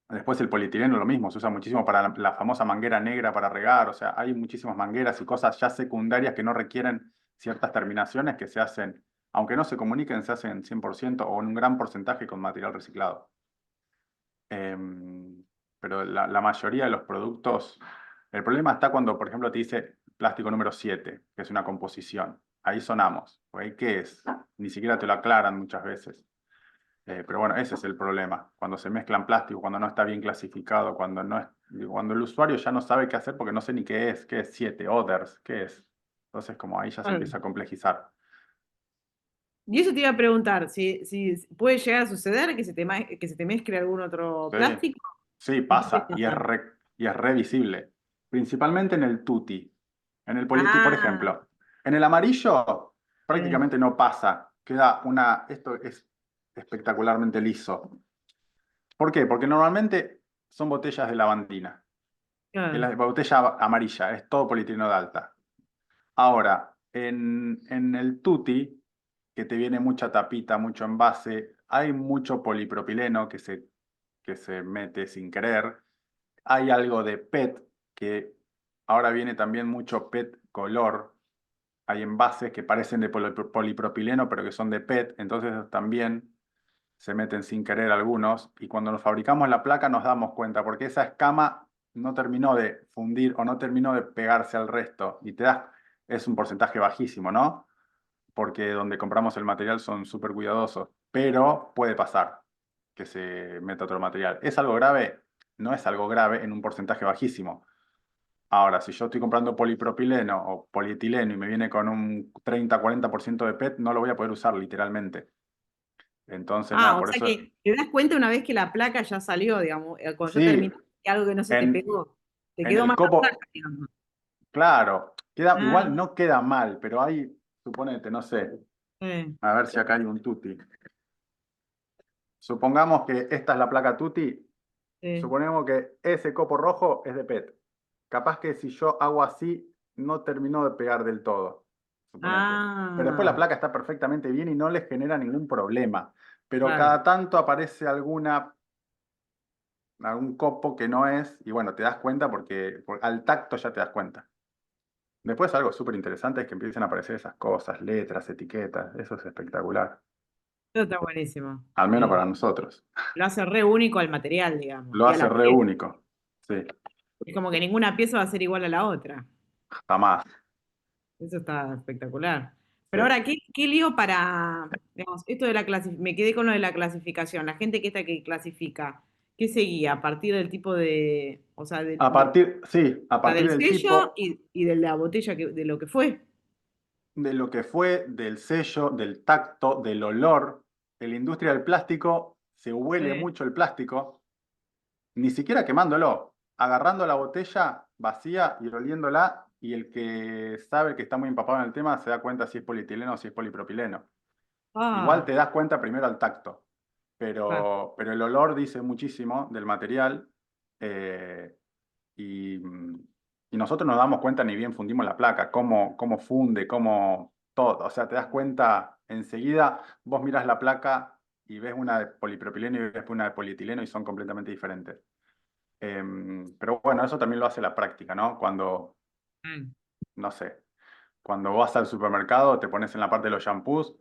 Después el polietileno lo mismo, se usa muchísimo para la famosa manguera negra para regar, o sea, hay muchísimas mangueras y cosas ya secundarias que no requieren ciertas terminaciones que se hacen, aunque no se comuniquen, se hacen 100% o en un gran porcentaje con material reciclado. Pero la mayoría de los productos, el problema está cuando, por ejemplo, te dice plástico número 7, que es una composición. Ahí sonamos, porque ¿qué es? Ni siquiera te lo aclaran muchas veces. Pero bueno, ese es el problema. Cuando se mezclan plásticos, cuando no está bien clasificado, cuando no es, cuando el usuario ya no sabe qué hacer porque no sé ni qué es 7, others, qué es. Entonces, como ahí ya se Claro. empieza a complejizar. Y eso te iba a preguntar, si puede llegar a suceder que que se te mezcle algún otro Sí, plástico. sí, ¿Y qué pasa, pasa? y es re visible. Principalmente en el tutti. En el polietileno, por Ah, ejemplo. En el amarillo sí, prácticamente no pasa. Queda esto es espectacularmente liso. ¿Por qué? Porque normalmente son botellas de lavandina. Es claro. la botella amarilla, es todo polietileno de alta. Ahora, en el tutti, que te viene mucha tapita, mucho envase, hay mucho polipropileno que se mete sin querer. Hay algo de PET, que ahora viene también mucho PET color. Hay envases que parecen de polipropileno, pero que son de PET, entonces también se meten sin querer algunos. Y cuando nos fabricamos la placa nos damos cuenta, porque esa escama no terminó de fundir o no terminó de pegarse al resto. Y es un porcentaje bajísimo, ¿no? Porque donde compramos el material son súper cuidadosos. Pero puede pasar que se meta otro material. ¿Es algo grave? No es algo grave en un porcentaje bajísimo. Ahora, si yo estoy comprando polipropileno o polietileno y me viene con un 30-40% de PET, no lo voy a poder usar literalmente. Entonces, nada, Ah, o por sea eso, que te das cuenta una vez que la placa ya salió, digamos, cuando ya sí, terminaste, que algo que no se te en, pegó, te en quedó el mal la placa, copo, digamos. claro, Ah, igual no queda mal, pero hay, suponete, no sé, sí, a ver si acá hay un tutti. Supongamos que esta es la placa tutti, sí. suponemos que ese copo rojo es de PET. Capaz que si yo hago así, no terminó de pegar del todo, suponete. Pero después la Ah, placa está perfectamente bien y no les genera ningún problema. Pero claro. cada tanto aparece algún copo que no es, y bueno, te das cuenta porque al tacto ya te das cuenta. Después algo súper interesante es que empiecen a aparecer esas cosas, letras, etiquetas, eso es espectacular, Eso está buenísimo. al menos Sí. para nosotros. Lo hace re único al material, digamos, Lo y a hace la re pieza. único, sí, Es como que ninguna pieza va a ser igual a la otra. jamás. Eso está espectacular. Sí. Pero ahora, ¿qué lío para, digamos, esto de la clasificación? Me quedé con lo de la clasificación. La gente que está que clasifica, ¿qué seguía? A partir del tipo de, o sea, Sí, a partir del del sello tipo, y de la botella de lo que fue. de lo que fue, del sello, del tacto, del olor. En la industria del plástico se huele Sí. mucho el plástico, ni siquiera quemándolo, agarrando la botella vacía y oliéndola, y el que sabe que está muy empapado en el tema se da cuenta si es polietileno o si es polipropileno. Igual Ah, te das cuenta primero al tacto, claro. pero el olor dice muchísimo del material eh, y, y nosotros nos damos cuenta ni bien fundimos la placa, cómo funde, cómo todo. O sea, te das cuenta enseguida, vos miras la placa y ves una de polipropileno y ves una de polietileno y son completamente diferentes. Pero bueno, eso también lo hace la práctica, ¿no? Cuando, Mm, no sé, cuando vas al supermercado, te pones en la parte de los shampoos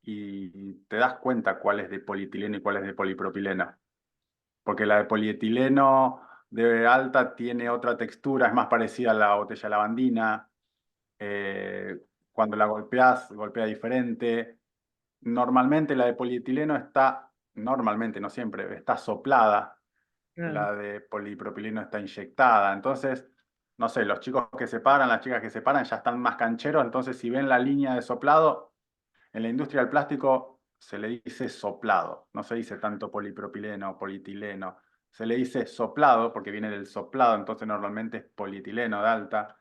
y te das cuenta cuál es de polietileno y cuál es de polipropileno. Porque la de polietileno de alta tiene otra textura, es más parecida a la botella de lavandina. eh, Cuando la golpeas, golpea diferente. Normalmente la de polietileno está, normalmente, no siempre, está soplada. claro. La de polipropileno está inyectada. Entonces, no sé, los chicos que se paran, las chicas que se paran ya están más cancheros. Entonces, si ven la línea de soplado, en la industria del plástico se le dice soplado, no se dice tanto polipropileno o polietileno, se le dice soplado porque viene del soplado, entonces normalmente es polietileno de alta.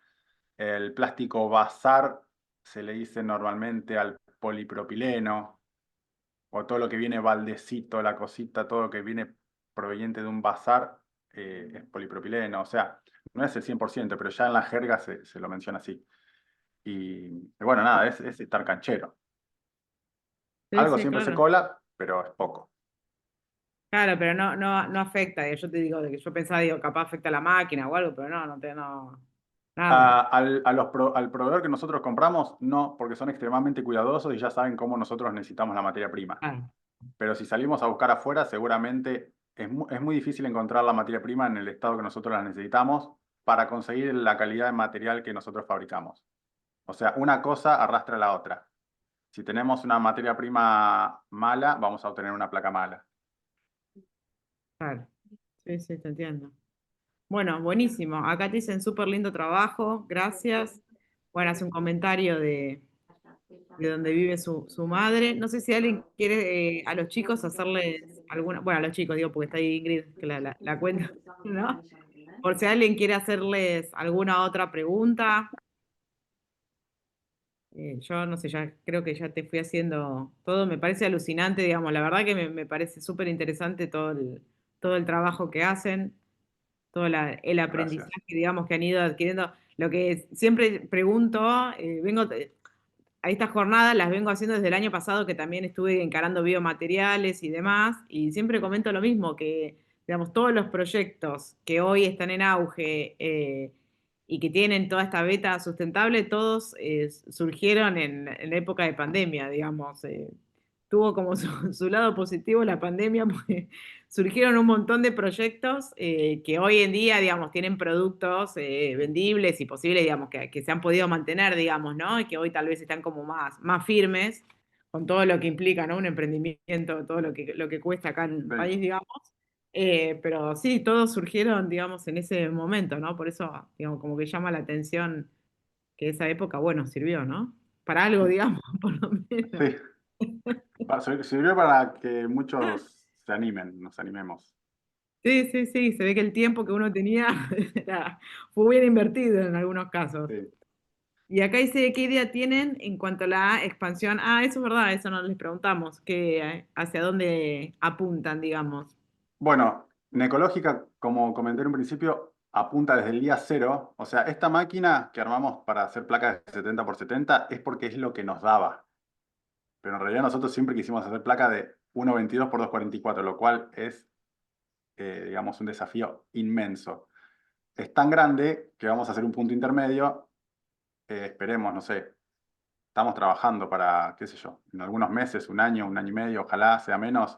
El plástico bazar se le dice normalmente al polipropileno, o todo lo que viene baldecito, la cosita, todo lo que viene proveniente de un bazar es polipropileno, o sea, no es el 100%, pero ya en la jerga se lo menciona así. Y bueno, nada, es estar canchero. Sí, Algo sí, siempre se claro. cola, pero es poco. Claro, pero no afecta. Yo te digo, de que yo pensaba, digo, capaz afecta a la máquina o algo, pero nada. Al proveedor que nosotros compramos, no, porque son extremadamente cuidadosos y ya saben cómo nosotros necesitamos la materia prima. Claro, Pero si salimos a buscar afuera, seguramente es muy difícil encontrar la materia prima en el estado que nosotros la necesitamos para conseguir la calidad de material que nosotros fabricamos. O sea, una cosa arrastra a la otra. Si tenemos una materia prima mala, vamos a obtener una placa mala. claro. Sí, sí, te entiendo. Bueno, buenísimo. Acá te dicen súper lindo trabajo, gracias. Bueno, hace un comentario de donde vive su madre. No sé si alguien quiere a los chicos hacerles alguna, bueno, a los chicos digo porque está ahí Ingrid, que la cuenta, ¿no? Por si alguien quiere hacerles alguna otra pregunta. Yo no sé, ya creo que ya te fui haciendo todo, me parece alucinante, digamos, la verdad que me parece súper interesante todo el trabajo que hacen, todo el Gracias. aprendizaje, digamos, que han ido adquiriendo. Lo que siempre pregunto, a estas jornadas las vengo haciendo desde el año pasado, que también estuve encarando biomateriales y demás, y siempre comento lo mismo, que, digamos, todos los proyectos que hoy están en auge y que tienen toda esta beta sustentable, todos surgieron en la época de pandemia, digamos. Tuvo como su lado positivo la pandemia, porque surgieron un montón de proyectos que hoy en día, digamos, tienen productos vendibles y posibles, digamos, que se han podido mantener, digamos, ¿no? Y que hoy tal vez están como más firmes con todo lo que implica, ¿no? Un emprendimiento, todo lo que cuesta acá en el Sí, país, digamos. Pero sí, todos surgieron, digamos, en ese momento, ¿no? Por eso, digamos, como que llama la atención que esa época, bueno, sirvió, ¿no? Para algo, digamos, por lo menos. sí. Sirvió para que muchos se animen, nos animemos. Sí, sí, sí, se ve que el tiempo que uno tenía fue bien invertido en algunos casos. Sí. Y acá dice qué idea tienen en cuanto a la expansión. Ah, eso es verdad, eso no les preguntamos, hacia dónde apuntan, digamos. Bueno, Necológica, como comenté en un principio, apunta desde el día cero. O sea, esta máquina que armamos para hacer placas de 70 por 70 es porque es lo que nos daba. Pero en realidad nosotros siempre quisimos hacer placas de 1,22 por 2,44, lo cual es, digamos, un desafío inmenso. Es tan grande que vamos a hacer un punto intermedio. Esperemos, no sé, estamos trabajando para, qué sé yo, en algunos meses, un año y medio, ojalá sea menos,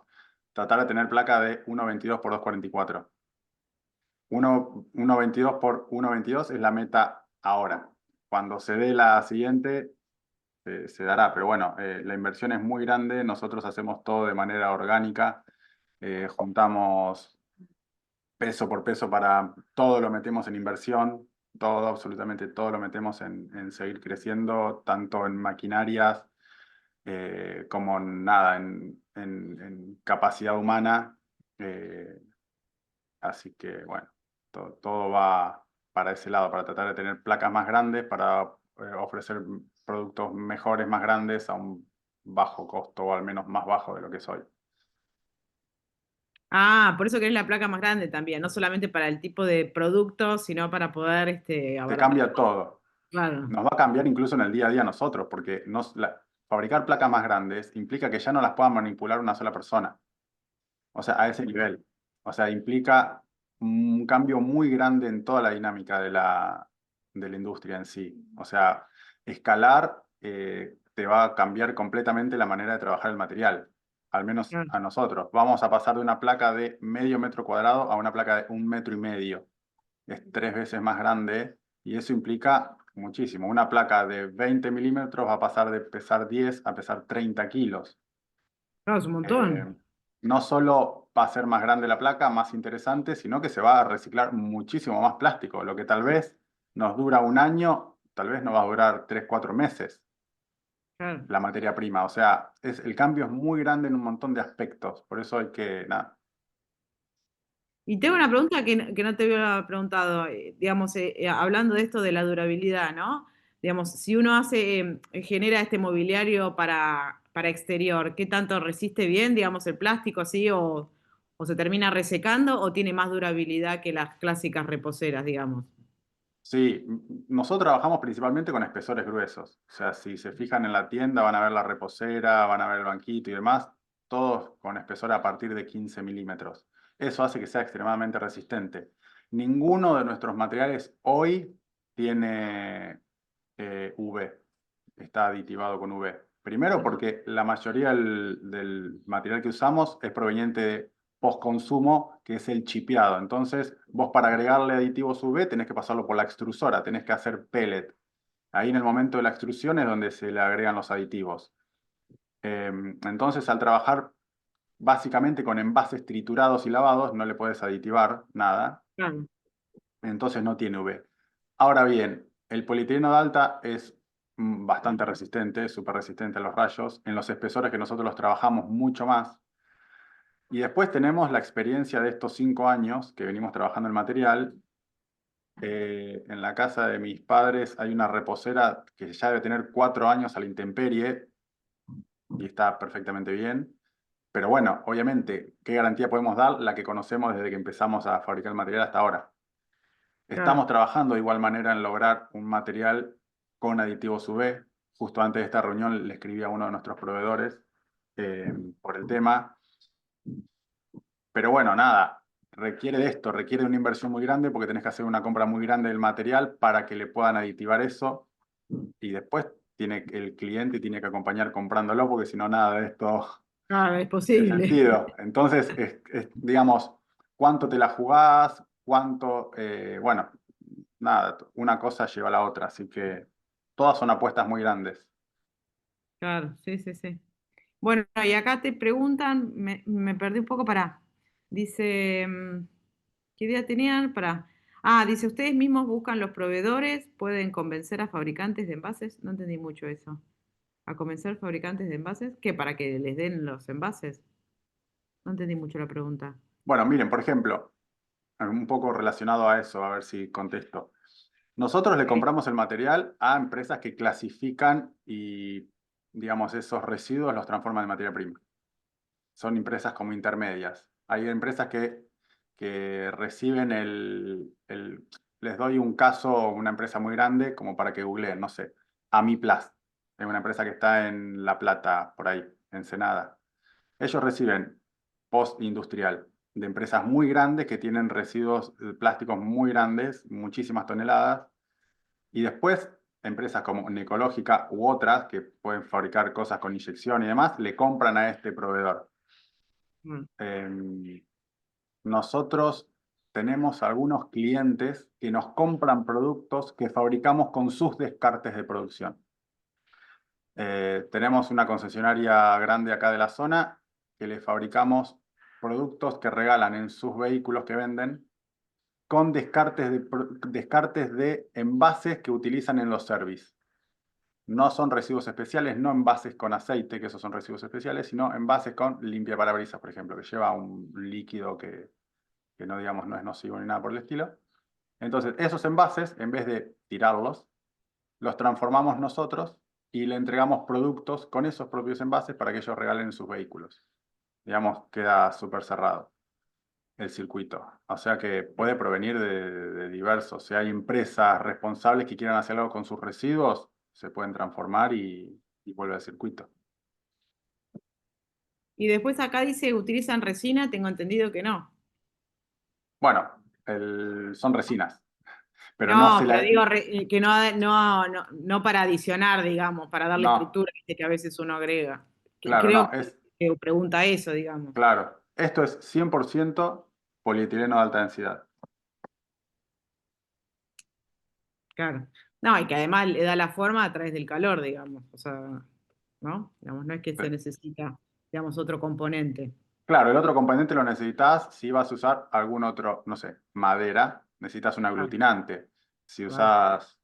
tratar de tener placa de 1,22 por 2,44. 1,22 por 1,22 es la meta ahora. Cuando se dé la siguiente, se dará. Pero bueno, la inversión es muy grande. Nosotros hacemos todo de manera orgánica. Juntamos peso por peso para todo lo metemos en inversión. Todo, absolutamente todo lo metemos en seguir creciendo, tanto en maquinarias como nada, en capacidad humana. Eh, Así que bueno, todo va para ese lado, para tratar de tener placas más grandes, para ofrecer productos mejores, más grandes, a un bajo costo, o al menos más bajo de lo que es hoy. Ah, por eso querés la placa más grande también, no solamente para el tipo de producto, sino para poder, Te abaratar. cambia todo. Claro, Nos va a cambiar incluso en el día a día a nosotros, porque fabricar placas más grandes implica que ya no las pueda manipular una sola persona. O sea, a ese nivel. O sea, implica un cambio muy grande en toda la dinámica de la industria en sí. O sea, escalar te va a cambiar completamente la manera de trabajar el material, al menos claro. a nosotros. Vamos a pasar de una placa de medio metro cuadrado a una placa de 1,5 metros. Es 3 veces más grande y eso implica muchísimo. Una placa de 20 milímetros va a pasar de pesar 10 a pesar 30 kilos. Claro, es un Eh, montón. no solo va a ser más grande la placa, más interesante, sino que se va a reciclar muchísimo más plástico. Lo que tal vez nos dura un año, tal vez nos va a durar 3, 4 meses Claro. la materia prima. O sea, el cambio es muy grande en un montón de aspectos. Por eso hay que, nada. Y tengo una pregunta que no te había preguntado, digamos, hablando de esto de la durabilidad, ¿no? Digamos, si uno genera este mobiliario para exterior, ¿qué tanto resiste bien, digamos, el plástico así o se termina resecando o tiene más durabilidad que las clásicas reposeras, digamos? Sí, nosotros trabajamos principalmente con espesores gruesos. O sea, si se fijan en la tienda, van a ver la reposera, van a ver el banquito y demás. todos con espesor a partir de 15 milímetros. Eso hace que sea extremadamente resistente. Ninguno de nuestros materiales hoy tiene UV, está aditivado con UV. Primero porque la mayoría del material que usamos es proveniente de postconsumo, que es el chipeado. Entonces, vos para agregarle aditivos UV tenés que pasarlo por la extrusora, tenés que hacer pellet. Ahí en el momento de la extrusión es donde se le agregan los aditivos. Entonces, al trabajar básicamente con envases triturados y lavados, no le puedes aditivar nada, Claro, entonces no tiene UV. Ahora bien, el polietileno de alta es bastante resistente, súper resistente a los rayos, en los espesores que nosotros los trabajamos mucho más. Y después tenemos la experiencia de estos 5 años que venimos trabajando el material. En la casa de mis padres hay una reposera que ya debe tener 4 años a la intemperie y está perfectamente bien. Pero bueno, obviamente, ¿qué garantía podemos dar? La que conocemos desde que empezamos a fabricar el material hasta ahora. Estamos claro. trabajando de igual manera en lograr un material con aditivos UV. Justo antes de esta reunión le escribí a uno de nuestros proveedores por el tema. Pero bueno, nada, requiere de esto, requiere de una inversión muy grande porque tenés que hacer una compra muy grande del material para que le puedan aditivar eso. Y después el cliente tiene que acompañar comprándolo porque si no, nada de esto Claro, es tiene posible. sentido. Entonces, digamos, ¿cuánto te la jugás? ¿Cuánto? Bueno, nada, una cosa lleva a la otra, así que todas son apuestas muy grandes. Claro, sí, sí, sí. Bueno, y acá te preguntan, me perdí un poco para. Dice, ¿qué idea tenían para? Ah, dice, ¿ustedes mismos buscan los proveedores? ¿Pueden convencer a fabricantes de envases? No entendí mucho eso. ¿A convencer fabricantes de envases? ¿Qué? ¿Para que les den los envases? No entendí mucho la pregunta. Bueno, miren, por ejemplo, un poco relacionado a eso, a ver si contesto. Nosotros le Sí. compramos el material a empresas que clasifican y, digamos, esos residuos los transforman en materia prima. Son empresas como intermedias. Hay empresas que reciben les doy un caso, una empresa muy grande, como para que googleen, no sé, Amiplas. Es una empresa que está en La Plata, por ahí, Ensenada. Ellos reciben post-industrial de empresas muy grandes que tienen residuos plásticos muy grandes, muchísimas toneladas, y después empresas como Necológica u otras que pueden fabricar cosas con inyección y demás, le compran a este proveedor. Mm, Nosotros tenemos algunos clientes que nos compran productos que fabricamos con sus descartes de producción. Tenemos una concesionaria grande acá de la zona que le fabricamos productos que regalan en sus vehículos que venden con descartes de envases que utilizan en los service. No son residuos especiales, no envases con aceite, que esos son residuos especiales, sino envases con limpia parabrisas, por ejemplo, que lleva un líquido que no, digamos, no es nocivo ni nada por el estilo. Entonces, esos envases, en vez de tirarlos, los transformamos nosotros y le entregamos productos con esos propios envases para que ellos regalen en sus vehículos. Digamos, queda súper cerrado el circuito. O sea que puede provenir de diversos. Si hay empresas responsables que quieran hacer algo con sus residuos, se pueden transformar y vuelve al circuito. Y después acá dice, ¿utilizan resina? Tengo entendido que no. Bueno, son resinas, pero no No, se pero la... digo que no para adicionar, digamos, para darle No, estructura, viste, que a veces uno agrega. claro, Creo no, que pregunta eso, digamos. claro. Esto es 100% polietileno de alta densidad. Claro. No, y que además le da la forma a través del calor, digamos. O sea, ¿no? Digamos, no es que se necesita, digamos, otro componente. Claro, el otro componente lo necesitas si vas a usar algún otro, no sé, madera, necesitas un Ah, aglutinante. Si claro. usas,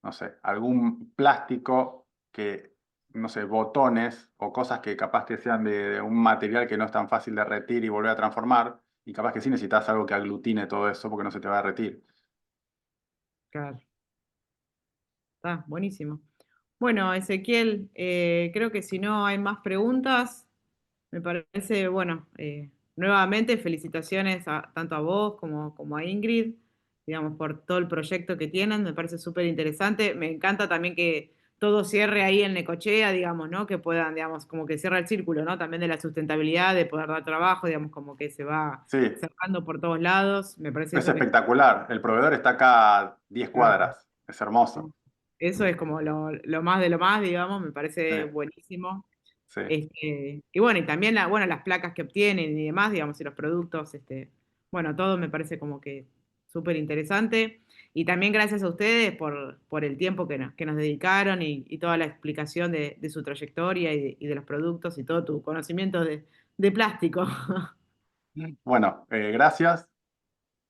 no sé, algún plástico que, no sé, botones o cosas que capaz que sean de un material que no es tan fácil de derretir y volver a transformar, y capaz que sí necesitas algo que aglutine todo eso porque no se te va a derretir. Claro. Está buenísimo. Bueno, Ezequiel, creo que si no hay más preguntas, me parece, bueno, nuevamente felicitaciones tanto a vos como a Ingrid, digamos, por todo el proyecto que tienen, me parece súper interesante. Me encanta también que todo cierre ahí en Necochea, digamos, ¿no? Que puedan, digamos, como que cierra el círculo, ¿no? También de la sustentabilidad, de poder dar trabajo, digamos, como que se va Sí, cerrando por todos lados. Me parece es eso que espectacular. El proveedor está acá a 10 está. cuadras. Es hermoso. Eso es como lo más de lo más, digamos, me parece Sí, buenísimo. sí. Y bueno, y también bueno, las placas que obtienen y demás, digamos, y los productos, bueno, todo me parece como que súper interesante. Y también gracias a ustedes por el tiempo que nos dedicaron y toda la explicación de su trayectoria y de los productos y todo tu conocimiento de plástico. Bueno, gracias.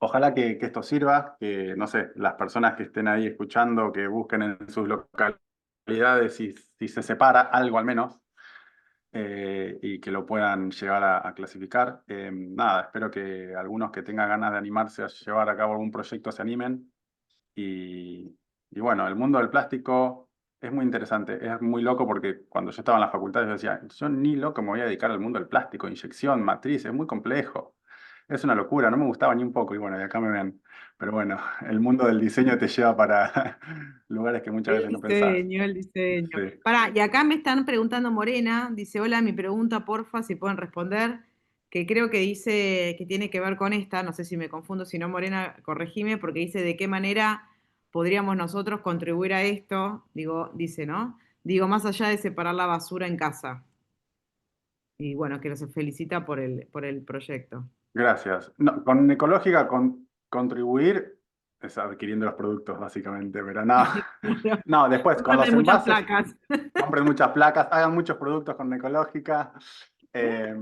Ojalá que esto sirva, que, no sé, las personas que estén ahí escuchando, que busquen en sus localidades si se separa algo al menos, y que lo puedan llegar a clasificar. Nada, espero que algunos que tengan ganas de animarse a llevar a cabo algún proyecto se animen. Y bueno, el mundo del plástico es muy interesante, es muy loco porque cuando yo estaba en la facultad yo decía, yo ni loco me voy a dedicar al mundo del plástico, inyección, matriz, es muy complejo. Es una locura, no me gustaba ni un poco y bueno, de acá me ven. Pero bueno, el mundo del diseño te lleva para lugares que muchas veces no pensás. El diseño. Sí. Pará, y acá me están preguntando Morena, dice, hola, mi pregunta, porfa, si pueden responder, que creo que dice que tiene que ver con esta, no sé si me confundo, si no, Morena, corregime, porque dice de qué manera podríamos nosotros contribuir a esto, digo, dice, ¿no? Digo, más allá de separar la basura en casa. Y bueno, que se felicita por el proyecto. Gracias. No, con Ecológica contribuir es adquiriendo los productos básicamente, pero no, no, después con Cómprate los muchas envases. placas. Compren muchas placas, hagan muchos productos con Ecológica. Eh,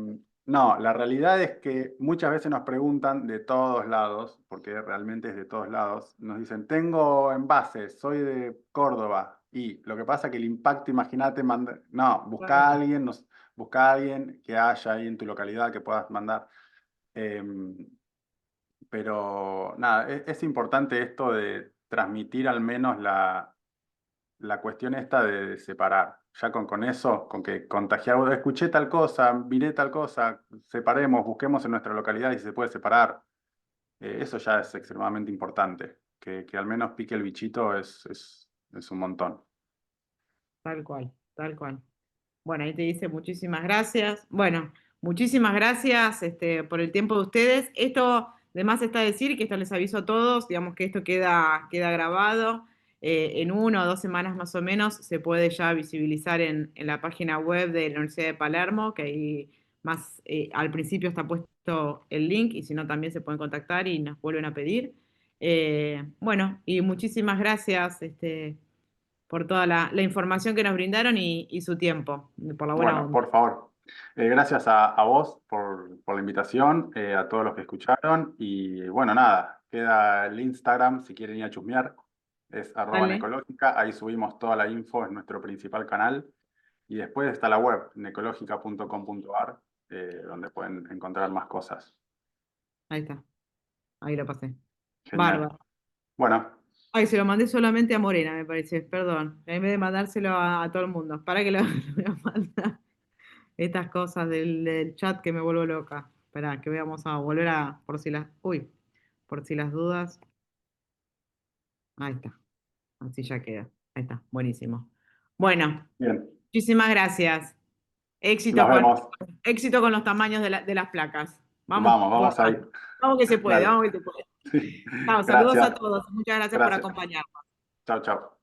no, la realidad es que muchas veces nos preguntan de todos lados, porque realmente es de todos lados, nos dicen, tengo envases, soy de Córdoba, y lo que pasa es que el impacto, imagínate, no, busca a alguien que haya ahí en tu localidad que puedas mandar. Eh, pero nada, es importante esto de transmitir al menos la cuestión esta de separar. Ya con eso, con que contagiado, escuché tal cosa, miré tal cosa, separemos, busquemos en nuestra localidad y si se puede separar. Eso ya es extremadamente importante. Que al menos pique el bichito es un montón. Tal cual, tal cual. Bueno, ahí te dice muchísimas gracias. Bueno, muchísimas gracias por el tiempo de ustedes. Esto, además está decir que esto les aviso a todos, digamos que esto queda grabado. En 1 o 2 semanas más o menos se puede ya visibilizar en la página web de la Universidad de Palermo, que ahí más al principio está puesto el link y si no también se pueden contactar y nos vuelven a pedir. Bueno, y muchísimas gracias. Por toda la información que nos brindaron y su tiempo, por la buena Bueno, onda. por favor. Gracias a vos por la invitación, a todos los que escucharon. Y bueno, nada, queda el Instagram si quieren ir a chusmear. Es Dale, @necológica. Ahí subimos toda la info, es nuestro principal canal. Y después está la web, necologica.com.ar, donde pueden encontrar más cosas. ahí está, ahí lo pasé. Genial. Bárbaro. Bueno, Ay, se lo mandé solamente a Morena, me parece, perdón. En vez de mandárselo a todo el mundo. Para que lo, lo voy a mandar. Estas cosas del chat que me vuelvo loca. Espera, que vamos a volver por si las dudas. Ahí está, así ya queda. Ahí está, buenísimo. Bueno, bien. muchísimas gracias. Éxito Nos con, vemos. éxito con los tamaños de las placas. Vamos, Vamos ahí. vamos que se puede, Dale. vamos que se puede. Chao, saludos a Gracias. todos. Muchas gracias por Gracias. acompañarnos. Chao, chao.